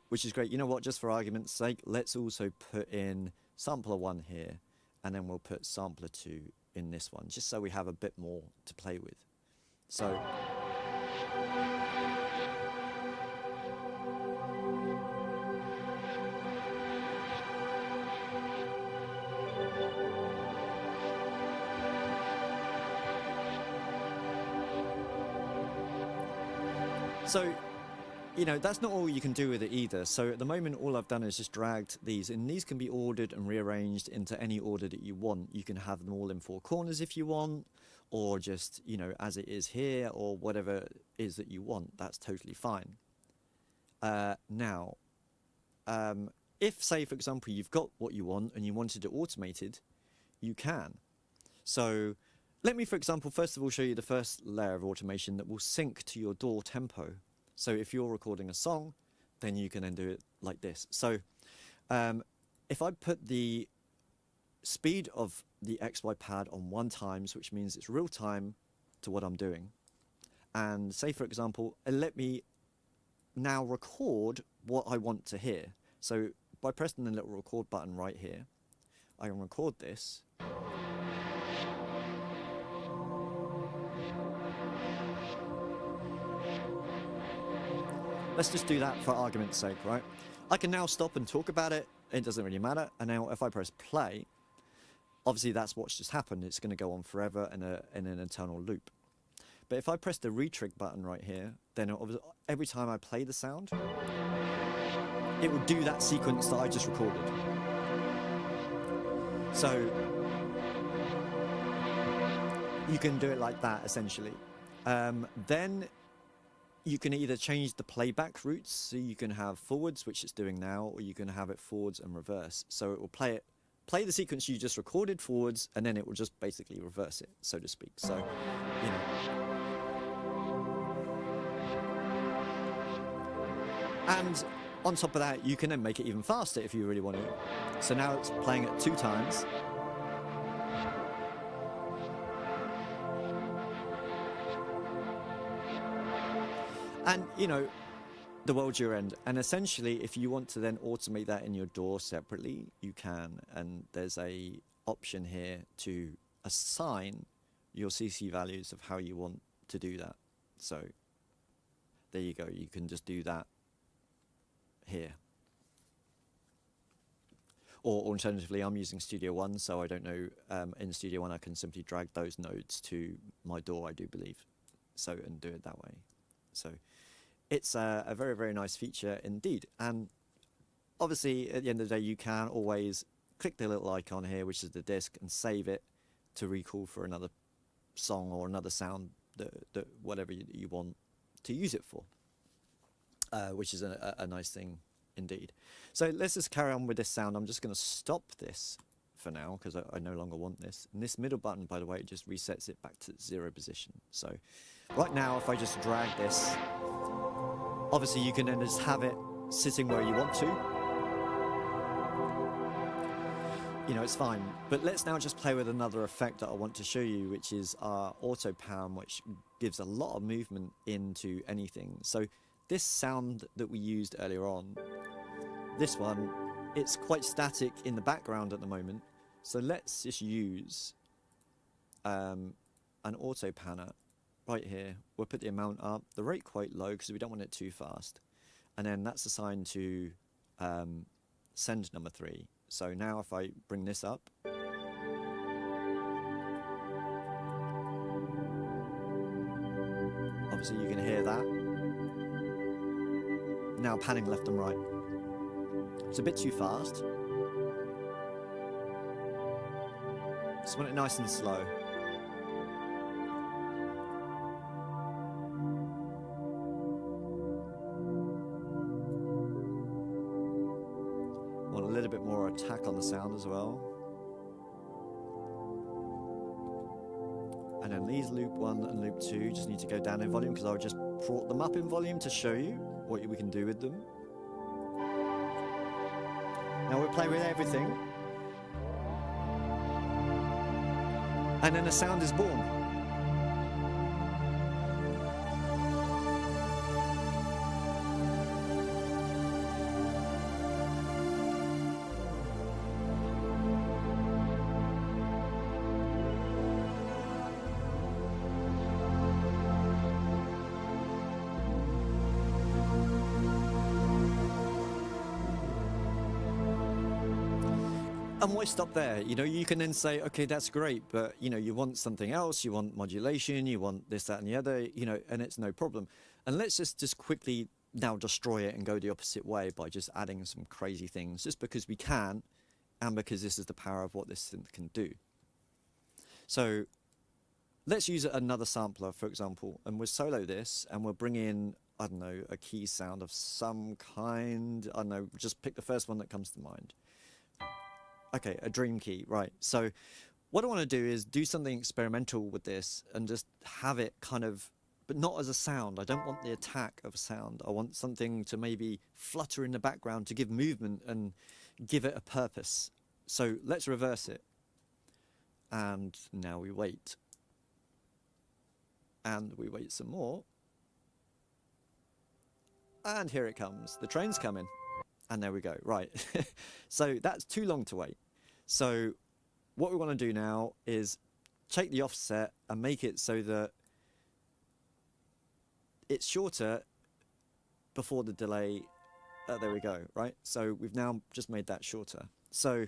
which is great. You know what, just for argument's sake, let's also put in sampler 1 here, and then we'll put sampler 2 in this one, just so we have a bit more to play with. So So, you know, that's not all you can do with it either. So at the moment, all I've done is just dragged these, and these can be ordered and rearranged into any order that you want. You can have them all in 4 corners if you want, or just, you know, as it is here, or whatever it is that you want. That's totally fine. Now, if, say, for example, you've got what you want and you wanted it automated, you can. So let me, for example, first of all show you the first layer of automation that will sync to your DAW tempo. So if you're recording a song, then you can then do it like this. So if I put the speed of the XY pad on 1 times, which means it's real time to what I'm doing, and say, for example, let me now record what I want to hear. So by pressing the little record button right here, I can record this. Let's just do that for argument's sake, right? I can now stop and talk about it. It doesn't really matter. And now if I press play, obviously that's what's just happened. It's going to go on forever in an eternal loop. But if I press the retrig button right here, then every time I play the sound, it will do that sequence that I just recorded. So you can do it like that, essentially. Then you can either change the playback routes, so you can have forwards, which it's doing now, or you can have it forwards and reverse. So it will play the sequence you just recorded forwards, and then it will just basically reverse it, so to speak. So, you know. And on top of that, you can then make it even faster if you really want to. So now it's playing it 2 times. And, you know, the world's your end. And essentially, if you want to then automate that in your DAW separately, you can. And there's a option here to assign your CC values of how you want to do that. So there you go. You can just do that here. Or alternatively, I'm using Studio One, so I don't know. In Studio One, I can simply drag those nodes to my DAW, I do believe. So, and do it that way. So it's a very, very nice feature indeed. And obviously, at the end of the day, you can always click the little icon here, which is the disk, and save it to recall for another song or another sound that whatever you want to use it for, which is a nice thing indeed. So let's just carry on with this sound. I'm just going to stop this for now because I no longer want this. And this middle button, by the way, just resets it back to 0 position. So right now, if I just drag this, obviously you can then just have it sitting where you want to. You know, it's fine. But let's now just play with another effect that I want to show you, which is our auto pan, which gives a lot of movement into anything. So this sound that we used earlier on, this one, it's quite static in the background at the moment. So let's just use an auto panner right here. We'll put the amount up, the rate quite low because we don't want it too fast. And then that's assigned to send number 3. So now if I bring this up, obviously you can hear that. Now panning left and right. It's a bit too fast. Just want it nice and slow. Want a little bit more attack on the sound as well. And then these loop 1 and loop 2 just need to go down in volume because I just brought them up in volume to show you what we can do with them. Now we'll play with everything. And then a sound is born. And why stop there? You know, you can then say, okay, that's great, but you know, you want something else, you want modulation, you want this, that, and the other, you know, and it's no problem. And let's just quickly now destroy it and go the opposite way by just adding some crazy things, just because we can, and because this is the power of what this synth can do. So let's use another sampler, for example, and we'll solo this, and we'll bring in, I don't know, a key sound of some kind. I don't know, just pick the first one that comes to mind. Okay, a dream key, right. So what I want to do is do something experimental with this and just have it kind of, but not as a sound. I don't want the attack of a sound. I want something to maybe flutter in the background to give movement and give it a purpose. So let's reverse it. And now we wait. And we wait some more. And here it comes. The train's coming. And there we go. Right. So that's too long to wait. So what we want to do now is take the offset and make it so that it's shorter before the delay. There we go. Right. So we've now just made that shorter. So,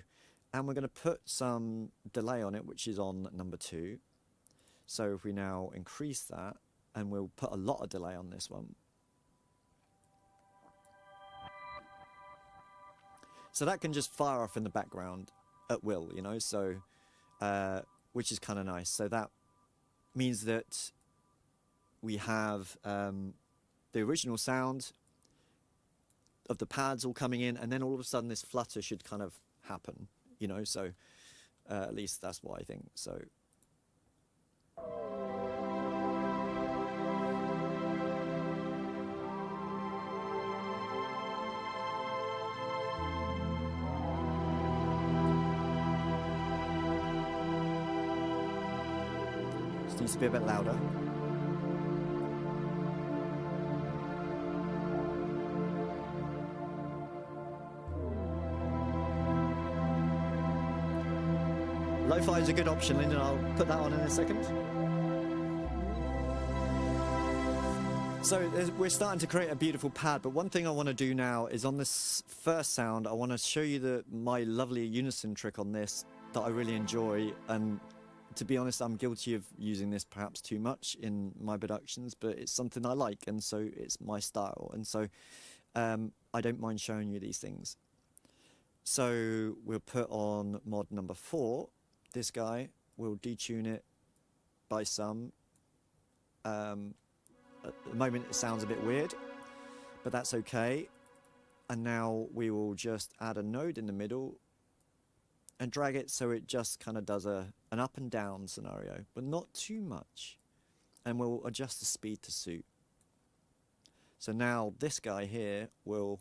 and we're going to put some delay on it, which is on number 2. So if we now increase that, and we'll put a lot of delay on this one. So that can just fire off in the background at will, you know, so, which is kind of nice. So that means that we have the original sound of the pads all coming in, and then all of a sudden this flutter should kind of happen, you know, so at least that's what I think. So. Needs to be a bit louder. Lo-fi is a good option, Lyndon. I'll put that on in a second. So we're starting to create a beautiful pad, but one thing I want to do now is on this first sound, I want to show you my lovely unison trick on this that I really enjoy. And to be honest, I'm guilty of using this perhaps too much in my productions, but it's something I like, and so it's my style, and so I don't mind showing you these things. So we'll put on mod number 4, this guy, we'll detune it by some. At the moment it sounds a bit weird, but that's okay. And now we will just add a node in the middle and drag it so it just kind of does an up and down scenario, but not too much. And we'll adjust the speed to suit. So now this guy here will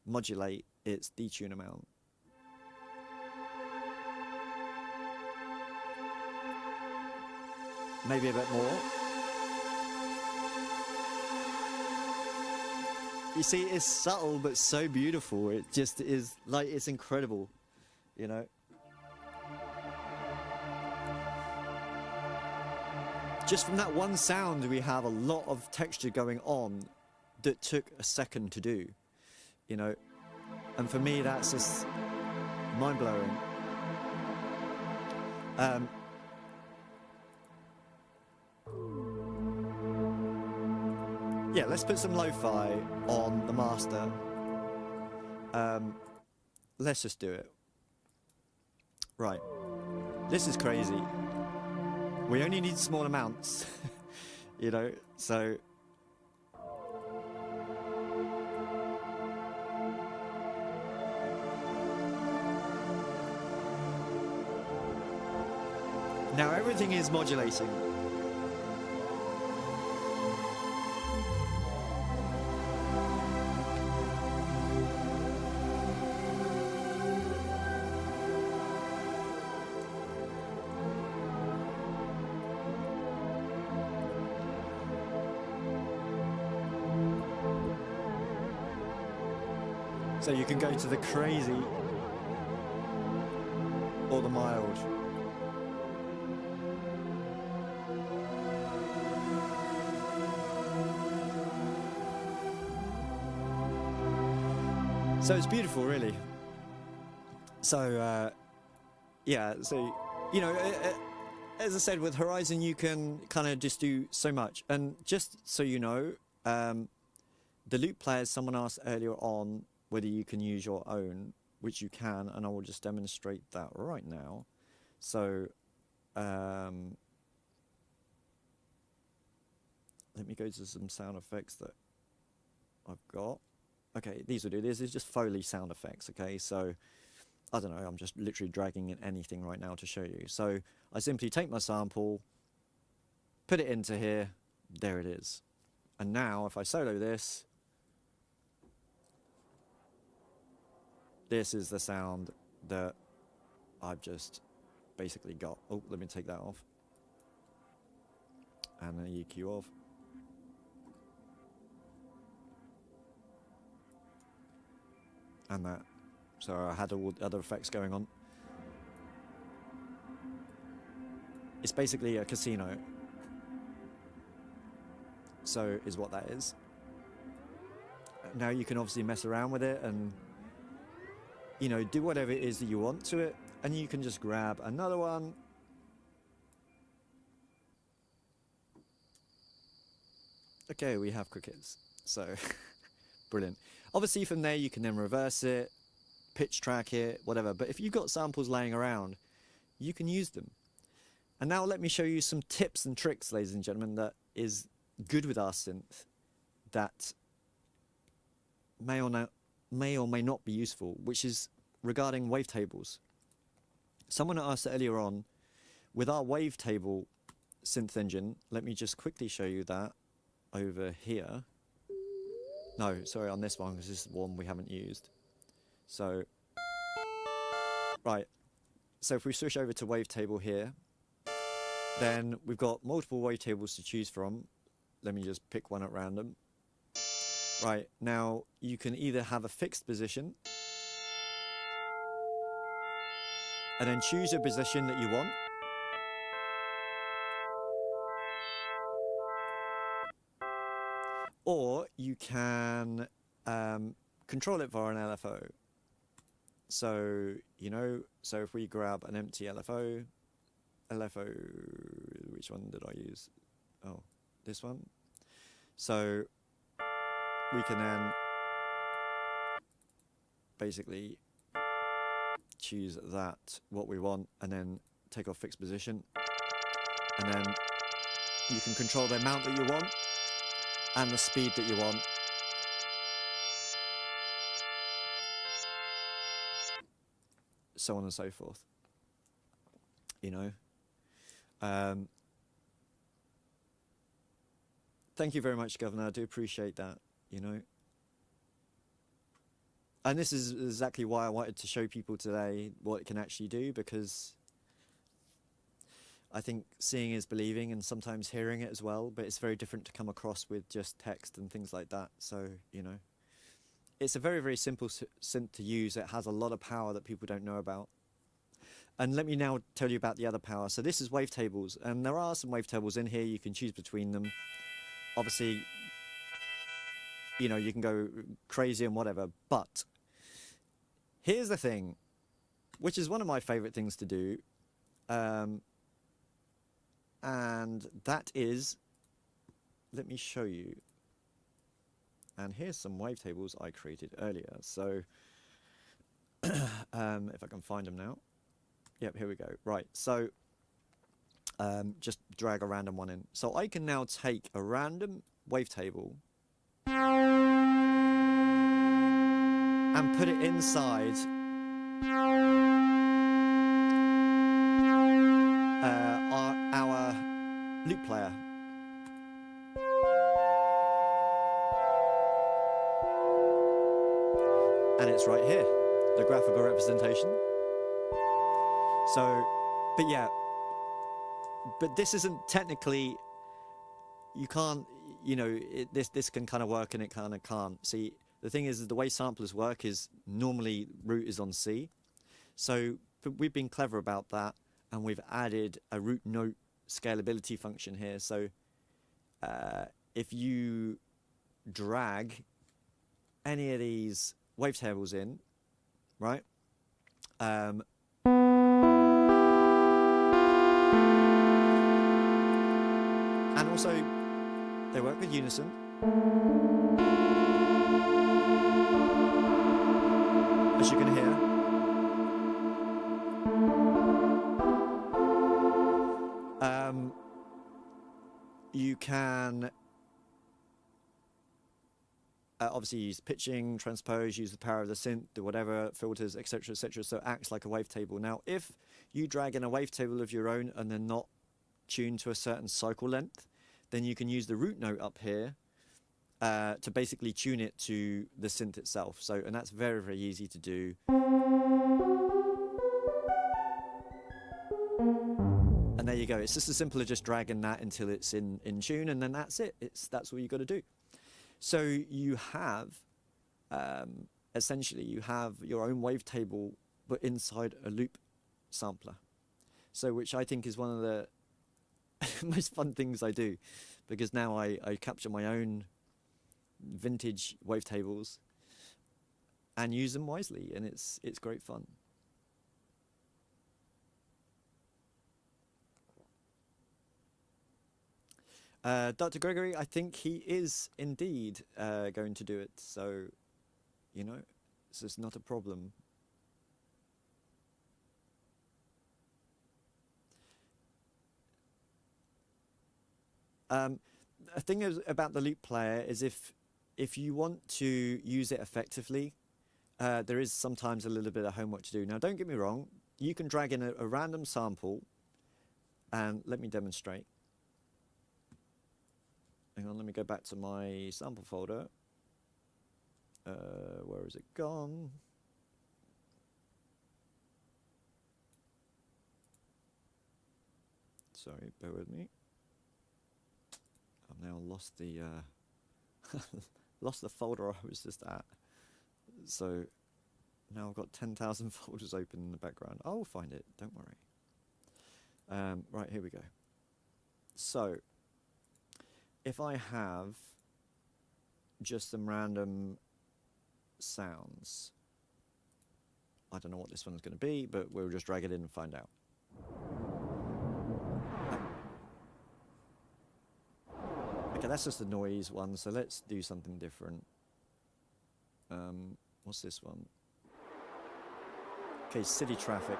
modulate its detune amount. Maybe a bit more. You see, it's subtle but so beautiful. It just is, like, it's incredible, you know. Just from that one sound, we have a lot of texture going on that took a second to do, you know. And for me, that's just mind-blowing. Yeah, let's put some lo-fi on the master. Let's just do it. Right. This is crazy. We only need small amounts, you know, so. Now everything is modulating. So you can go to the crazy or the mild. So it's beautiful, really. So yeah, so, you know, as I said, with Horizon, you can kind of just do so much. And just so you know, the loop players, someone asked earlier on whether you can use your own, which you can, and I will just demonstrate that right now. So, let me go to some sound effects that I've got. Okay, these will do. This is just Foley sound effects, okay? So, I don't know, I'm just literally dragging in anything right now to show you. So, I simply take my sample, put it into here, there it is. And now, if I solo this, this is the sound that I've just basically got. Oh, let me take that off. And the EQ off. And that. So I had all the other effects going on. It's basically a casino. So is what that is. Now you can obviously mess around with it and, you know, do whatever it is that you want to it. And you can just grab another one. Okay, we have crickets. So, brilliant. Obviously from there you can then reverse it, pitch track it, whatever. But if you've got samples laying around, you can use them. And now let me show you some tips and tricks, ladies and gentlemen, that is good with our synth that may or may not be useful, which is regarding wavetables. Someone asked earlier on, with our wavetable synth engine, let me just quickly show you that over here. No, sorry, on this one, because this is one we haven't used. So, right, so if we switch over to wavetable here, then we've got multiple wavetables to choose from. Let me just pick one at random. Right, now you can either have a fixed position and then choose a position that you want. Or you can control it via an LFO. So, you know, so if we grab an empty LFO, which one did I use? Oh, this one. So we can then basically choose that, what we want, and then take off fixed position. And then you can control the amount that you want and the speed that you want. So on and so forth. You know. Thank you very much, Governor. I do appreciate that, you know. And this is exactly why I wanted to show people today what it can actually do, because I think seeing is believing, and sometimes hearing it as well, but it's very different to come across with just text and things like that. So, you know, it's a very, very simple synth to use. It has a lot of power that people don't know about. And let me now tell you about the other power. So this is wavetables, and there are some wavetables in here. You can choose between them. Obviously, you know, you can go crazy and whatever, but here's the thing, which is one of my favorite things to do, and that is, let me show you. And here's some wavetables I created earlier. So if I can find them now. Yep, here we go. Right, so just drag a random one in. So I can now take a random wavetable and put it inside our loop player. And it's right here, the graphical representation. So, but yeah, but this isn't technically, you can't, you know, this can kind of work and it kind of can't. See, the thing is, the way samplers work is normally root is on C. So but we've been clever about that, and we've added a root note scalability function here. So if you drag any of these wavetables in, right, also, they work with unison. As you can hear. You can obviously use pitching, transpose, use the power of the synth, do whatever, filters, etc., etc. So it acts like a wavetable. Now, if you drag in a wavetable of your own and they're not tuned to a certain cycle length, then you can use the root note up here to basically tune it to the synth itself. So, and that's very, very easy to do. And there you go. It's just as simple as just dragging that until it's in tune, and then that's it. That's all you got to do. So you have, essentially, you have your own wavetable, but inside a loop sampler. So, which I think is one of the most fun things I do, because now I capture my own vintage wavetables and use them wisely, and it's great fun. Dr. Gregory, I think he is indeed going to do it, so, you know, this is not a problem. The thing is about the loop player is if you want to use it effectively, there is sometimes a little bit of homework to do. Now, don't get me wrong, you can drag in a random sample, and let me demonstrate. Hang on, let me go back to my sample folder. Where is it gone? Sorry, bear with me. I've now lost the lost the folder I was just at. So now I've got 10,000 folders open in the background. I'll find it, don't worry. Right, here we go. So if I have just some random sounds, I don't know what this one's going to be, but we'll just drag it in and find out. Okay, that's just the noise one, so let's do something different. What's this one? Okay, city traffic.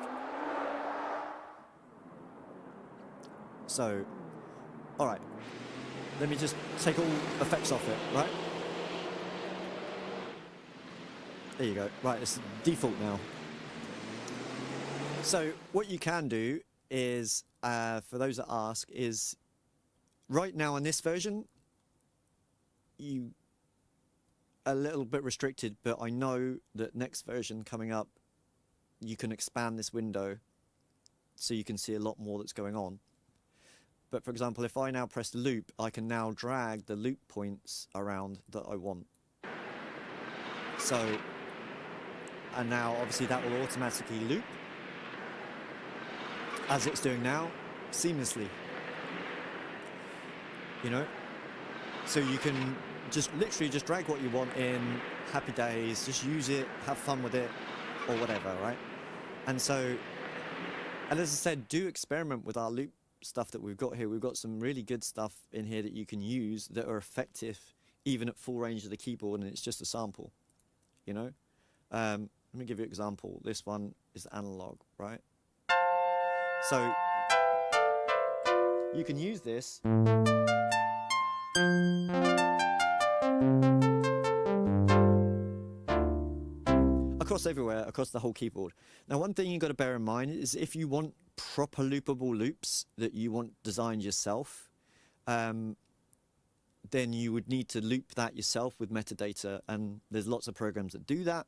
So, all right. Let me just take all effects off it, right? There you go. Right, it's default now. So what you can do is, for those that ask, is right now on this version, you a little bit restricted, but I know that next version coming up, you can expand this window so you can see a lot more that's going on. But for example, if I now press the loop, I can now drag the loop points around that I want. So, and now obviously that will automatically loop, as it's doing now, seamlessly. You know? So you can just literally just drag what you want in, happy days, just use it, have fun with it, or whatever, right? And so, and as I said, do experiment with our loop stuff that we've got here. We've got some really good stuff in here that you can use that are effective even at full range of the keyboard, and it's just a sample, you know. Let me give you an example. This one is analog, right? So you can use this across everywhere, across the whole keyboard. Now, one thing you've got to bear in mind is if you want proper loopable loops that you want designed yourself, then you would need to loop that yourself with metadata, and there's lots of programs that do that,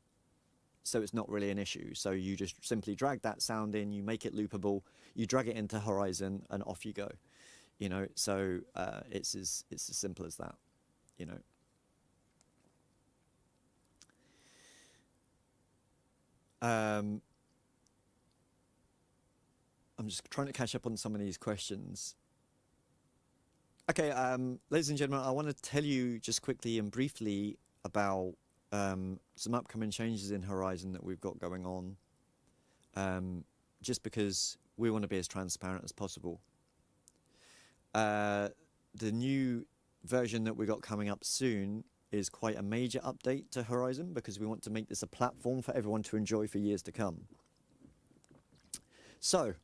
so it's not really an issue. So you just simply drag that sound in, you make it loopable, you drag it into Horizon, and off you go. You know, so it's as simple as that, you know. I'm just trying to catch up on some of these questions. Okay, ladies and gentlemen, I want to tell you just quickly and briefly about some upcoming changes in Horizon that we've got going on, just because we want to be as transparent as possible. the new version that we got coming up soon is quite a major update to Horizon, because we want to make this a platform for everyone to enjoy for years to come. So,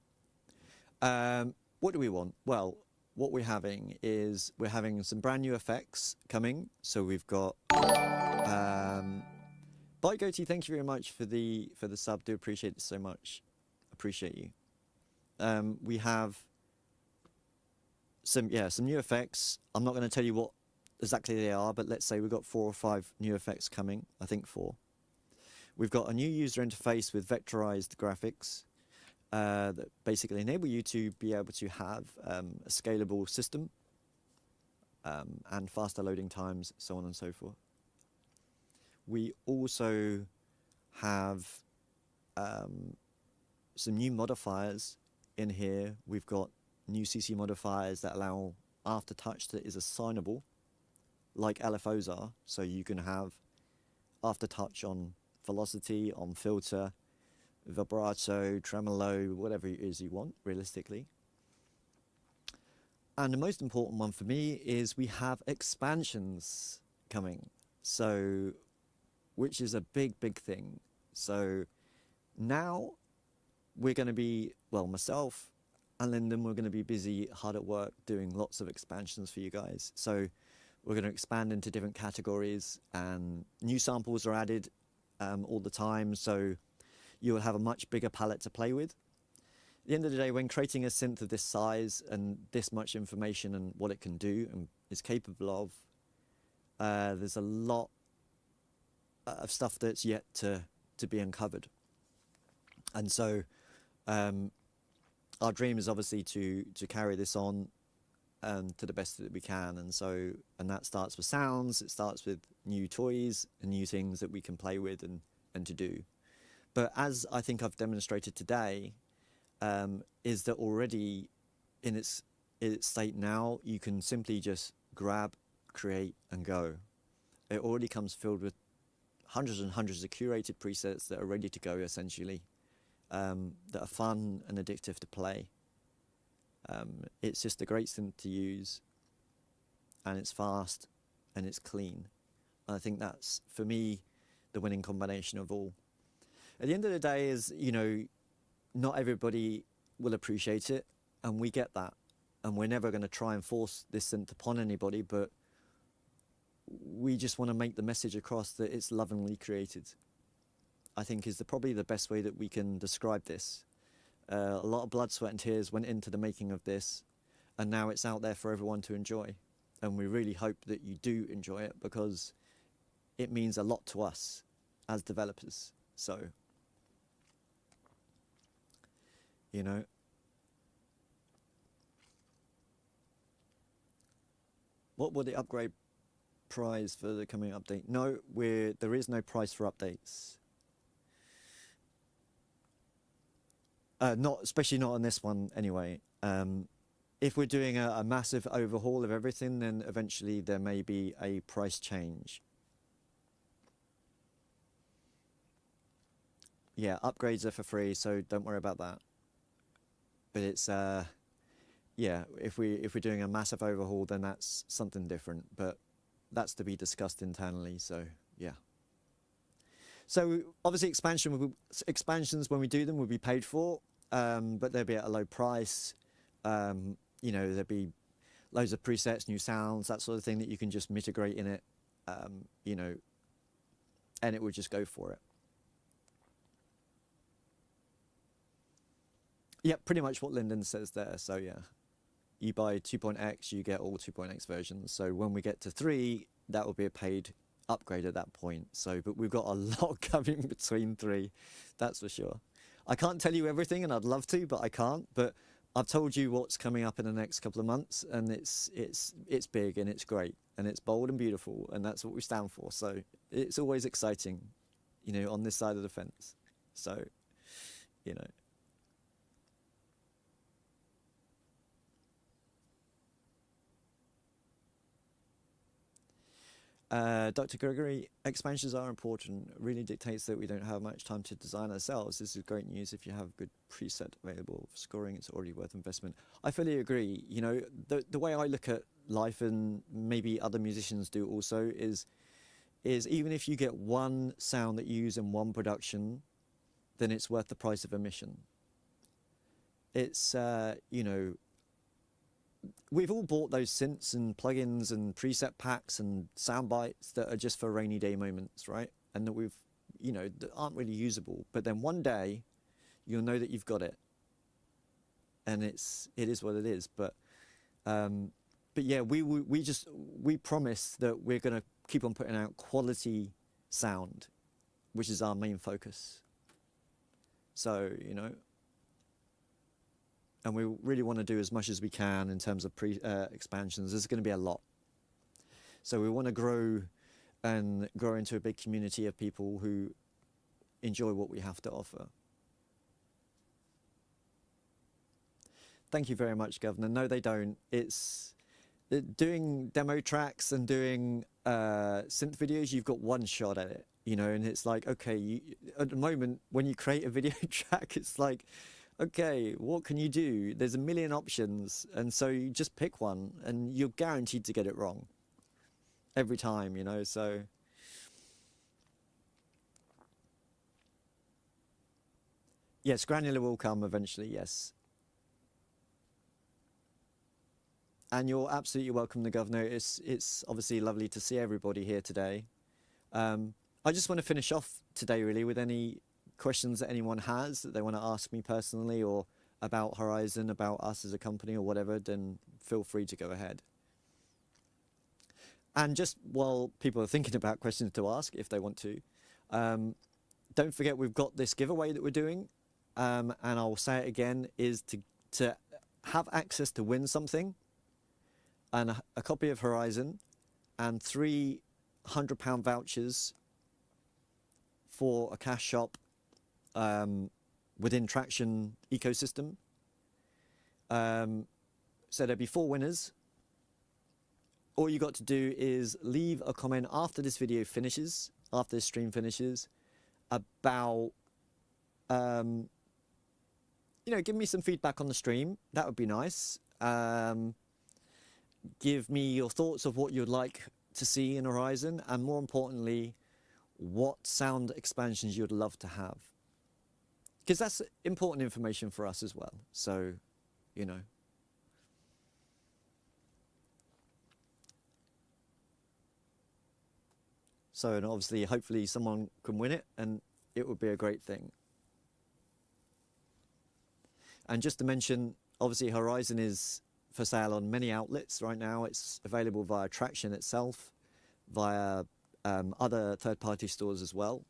what do we want? Well, what we're having is we're having some brand new effects coming. So we've got Bite Goatee, thank you very much for the sub. Do appreciate it so much. Appreciate you. We have some new effects. I'm not going to tell you what exactly they are, but let's say we've got 4 or 5 new effects coming. I think 4. We've got a new user interface with vectorized graphics that basically enable you to be able to have a scalable system and faster loading times, so on and so forth. We also have some new modifiers in here. We've got new CC modifiers that allow aftertouch that is assignable, like LFOs are. So you can have aftertouch on velocity, on filter, vibrato, tremolo, whatever it is you want, realistically. And the most important one for me is we have expansions coming. So, which is a big thing. So now we're going to be, well, myself and Lyndon, we're going to be busy, hard at work, doing lots of expansions for you guys. So we're going to expand into different categories, and new samples are added all the time. So you will have a much bigger palette to play with. At the end of the day, when creating a synth of this size and this much information and what it can do and is capable of, there's a lot of stuff that's yet to be uncovered. And so our dream is obviously to carry this on to the best that we can. And that starts with sounds, it starts with new toys and new things that we can play with and to do. But as I think I've demonstrated today, is that already in its state now, you can simply just grab, create, and go. It already comes filled with hundreds and hundreds of curated presets that are ready to go, essentially, that are fun and addictive to play. It's just a great synth to use, and it's fast, and it's clean. And I think that's, for me, the winning combination of all. At the end of the day is, you know, not everybody will appreciate it, and we get that. And we're never going to try and force this synth upon anybody, but we just want to make the message across that it's lovingly created, I think is probably the best way that we can describe this. A lot of blood, sweat and tears went into the making of this, and now it's out there for everyone to enjoy. And we really hope that you do enjoy it, because it means a lot to us as developers. So, you know, what will the upgrade price for the coming update? No, there is no price for updates. Especially not on this one anyway. If we're doing a massive overhaul of everything, then eventually there may be a price change. Yeah, upgrades are for free, so don't worry about that. But it's yeah, if we're doing a massive overhaul, then that's something different. But that's to be discussed internally. So yeah. So obviously expansions when we do them will be paid for, but they'll be at a low price. You know, there'll be loads of presets, new sounds, that sort of thing that you can just mitigate in it. You know, and it would just go for it. Yeah, pretty much what Lyndon says there. So yeah, you buy 2.x, you get all 2.x versions. So when we get to 3, that will be a paid upgrade at that point. So, but we've got a lot coming between 3, that's for sure. I can't tell you everything, and I'd love to, but I can't. But I've told you what's coming up in the next couple of months, and it's big and it's great and it's bold and beautiful, and that's what we stand for. So it's always exciting, you know, on this side of the fence. So, you know. Dr. Gregory, expansions are important. It really dictates that we don't have much time to design ourselves. This is great news. If you have a good preset available for scoring, it's already worth investment. I fully agree. You know, the way I look at life, and maybe other musicians do also, is even if you get one sound that you use in one production, then it's worth the price of admission. It's, you know, we've all bought those synths and plugins and preset packs and sound bites that are just for rainy day moments, right? And that we've, you know, that aren't really usable. But then one day you'll know that you've got it. And it is what it is. But yeah, we promise that we're going to keep on putting out quality sound, which is our main focus. So, you know, and we really want to do as much as we can in terms of expansions. There's going to be a lot. So we want to grow into a big community of people who enjoy what we have to offer. Thank you very much, Governor. No, they don't. It's doing demo tracks and doing synth videos. You've got one shot at it, you know, and it's like, okay, at the moment when you create a video track, it's like, okay, what can you do? There's a million options, and so you just pick one, and you're guaranteed to get it wrong every time, you know. So yes, granular will come eventually, yes. And you're absolutely welcome, the Governor. It's obviously lovely to see everybody here today. I just want to finish off today really with any questions that anyone has that they want to ask me personally, or about Horizon, about us as a company or whatever, then feel free to go ahead. And just while people are thinking about questions to ask, if they want to, don't forget we've got this giveaway that we're doing, and I'll say it again, is to have access to win something, and a copy of Horizon, and 300 £100 vouchers for a cash shop within Traction ecosystem. So there'll be 4 winners. All you got to do is leave a comment after this video finishes, after this stream finishes, about, you know, give me some feedback on the stream. That would be nice. Give me your thoughts of what you'd like to see in Horizon, and more importantly, what sound expansions you'd love to have. Because that's important information for us as well. So, you know. So, and obviously, hopefully someone can win it, and it would be a great thing. And just to mention, obviously Horizon is for sale on many outlets right now. It's available via Traction itself, via other third-party stores as well.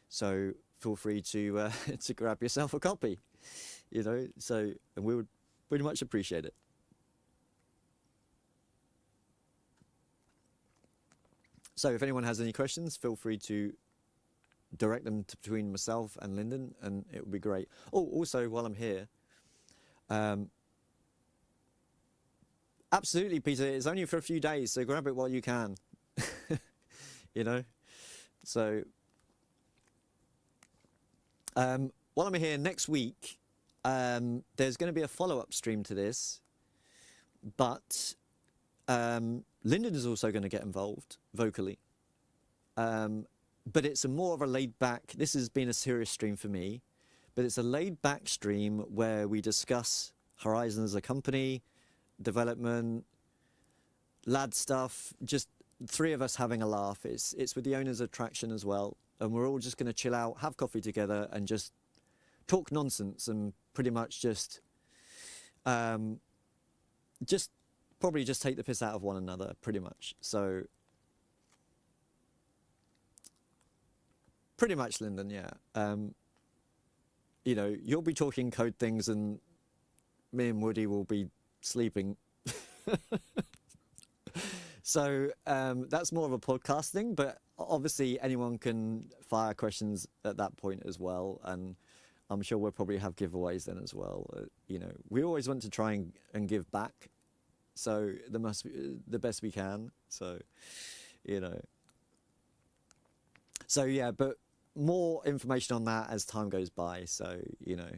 So feel free to to grab yourself a copy, you know. So, and we would pretty much appreciate it. So if anyone has any questions, feel free to direct them between myself and Lyndon, and it would be great. Oh, also, while I'm here, absolutely, Peter, it's only for a few days, so grab it while you can. You know? So, while I'm here next week, there's going to be a follow-up stream to this, but Lyndon is also going to get involved vocally. But it's more of a laid-back, this has been a serious stream for me, but it's a laid-back stream where we discuss Horizon as a company, development, lad stuff, just 3 of us having a laugh. It's with the owners of Traction as well, and we're all just going to chill out, have coffee together, and just talk nonsense, and pretty much just probably just take the piss out of one another, pretty much. So pretty much, Lyndon, yeah. You know, you'll be talking code things, and me and Woody will be sleeping. So that's more of a podcast thing, but obviously anyone can fire questions at that point as well, and I'm sure we'll probably have giveaways then as well. You know, we always want to try and give back, so there must be the best we can. So, you know. So yeah, but more information on that as time goes by. So, you know.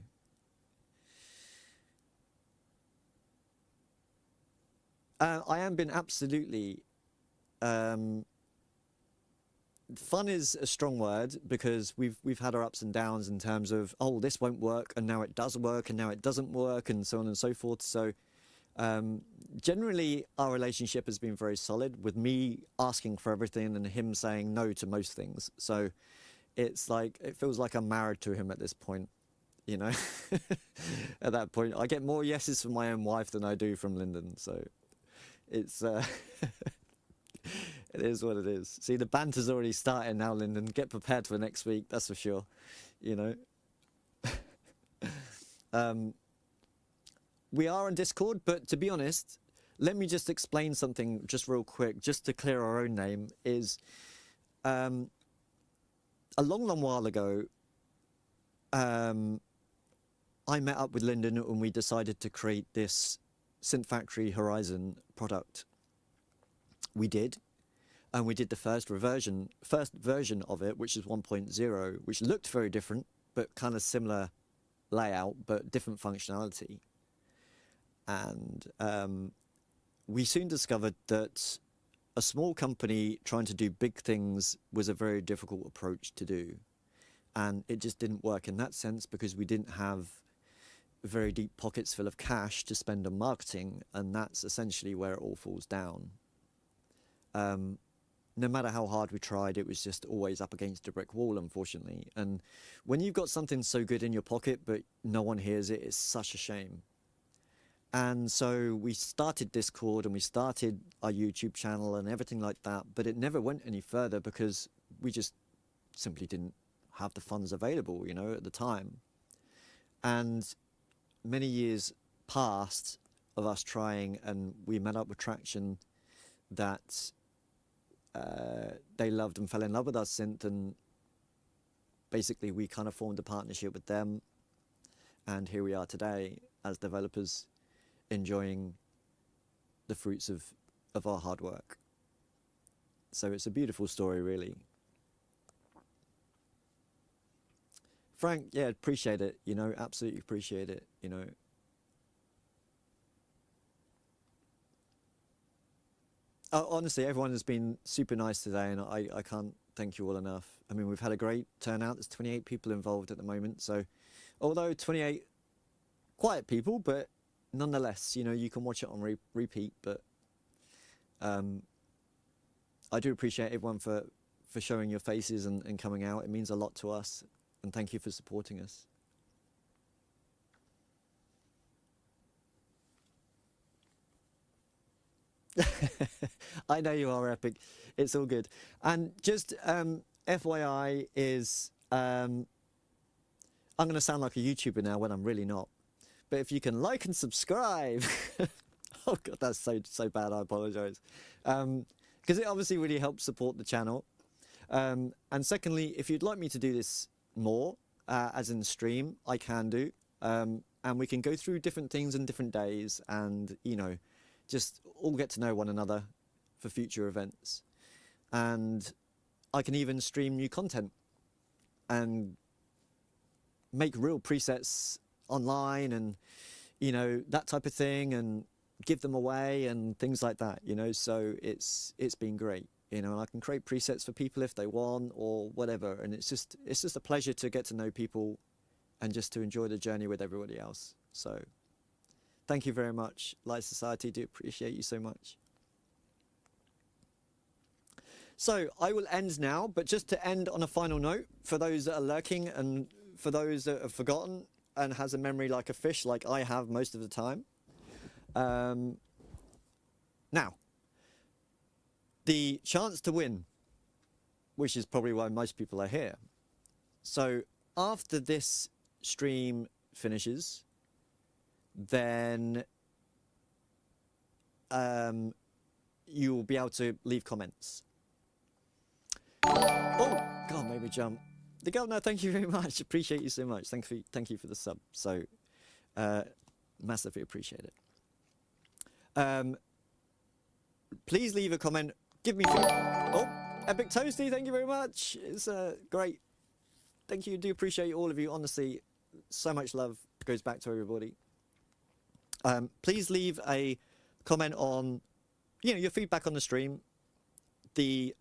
I am been absolutely. Fun is a strong word because we've had our ups and downs in terms of, oh, this won't work and now it does work and now it doesn't work and so on and so forth. So generally our relationship has been very solid, with me asking for everything and him saying no to most things. So it's like, it feels like I'm married to him at this point, you know. At that point I get more yeses from my own wife than I do from Lyndon, so it's it is what it is. See, the banter's already starting now, Lyndon. Get prepared for next week, that's for sure, you know. We are on Discord, but to be honest, let me just explain something just real quick, just to clear our own name, is a long while ago, I met up with Lyndon and we decided to create this Synth Factory Horizon product. We did. And we did the first version of it, which is 1.0, which looked very different, but kind of similar layout, but different functionality. And we soon discovered that a small company trying to do big things was a very difficult approach to do. And it just didn't work in that sense because we didn't have very deep pockets full of cash to spend on marketing, and that's essentially where it all falls down. No matter how hard we tried, it was just always up against a brick wall, unfortunately. And when you've got something so good in your pocket but no one hears it, it's such a shame. And so we started Discord and we started our YouTube channel and everything like that, but it never went any further because we just simply didn't have the funds available, you know, at the time. And many years passed of us trying, and we met up with traction that they loved and fell in love with our synth, and basically we kind of formed a partnership with them, and here we are today as developers enjoying the fruits of our hard work. So it's a beautiful story, really. Frank, yeah, appreciate it, you know, absolutely appreciate it, you know. Honestly, everyone has been super nice today, and I can't thank you all enough. I mean, we've had a great turnout. There's 28 people involved at the moment. So although 28 quiet people, but nonetheless, you know, you can watch it on repeat. But I do appreciate everyone for showing your faces and coming out. It means a lot to us. And thank you for supporting us. I know you are, Epic. It's all good. And just FYI is, I'm going to sound like a YouTuber now when I'm really not. But if you can like and subscribe, oh God, that's so bad. I apologize. Because it obviously really helps support the channel. And secondly, if you'd like me to do this more, as in stream, I can do. And we can go through different things in different days, and you know, just all get to know one another for future events. And I can even stream new content and make real presets online and, you know, that type of thing, and give them away and things like that, you know. So it's been great, you know, and I can create presets for people if they want or whatever. And it's just a pleasure to get to know people and just to enjoy the journey with everybody else. So thank you very much, Light Society. Do appreciate you so much. So I will end now, but just to end on a final note, for those that are lurking and for those that have forgotten and has a memory like a fish, like I have most of the time. Now, the chance to win, which is probably why most people are here. So after this stream finishes, then you will be able to leave comments. Oh God, made me jump. The governor, thank you very much. Appreciate you so much. Thank you for the sub. So massively appreciate it. Please leave a comment. Give me oh, Epic Toasty, thank you very much. It's great. Thank you. Do appreciate all of you. Honestly, so much love goes back to everybody. Please leave a comment on your feedback on the stream, the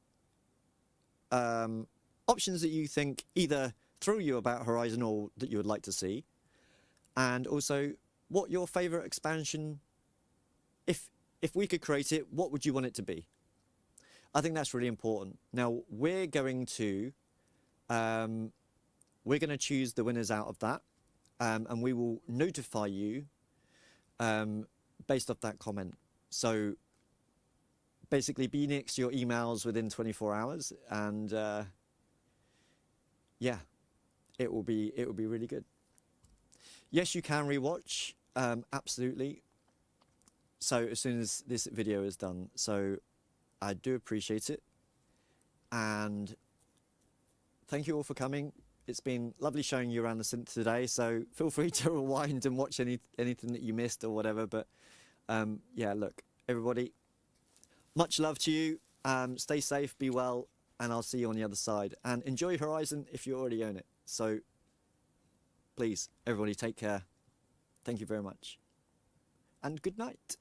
options that you think either thrill you about Horizon or that you would like to see, and also what your favorite expansion, if we could create it, what would you want it to be? I think that's really important. Now we're going to choose the winners out of that, and we will notify you based off that comment. So basically be next to your emails within 24 hours, and yeah, it will be really good. Yes, you can rewatch, absolutely. So as soon as this video is done, so I do appreciate it, and thank you all for coming. It's been lovely showing you around the synth today, so feel free to rewind and watch anything that you missed or whatever. But yeah, look, everybody, much love to you. Stay safe, be well, and I'll see you on the other side. And enjoy Horizon if you already own it. So please, everybody, take care. Thank you very much. And good night.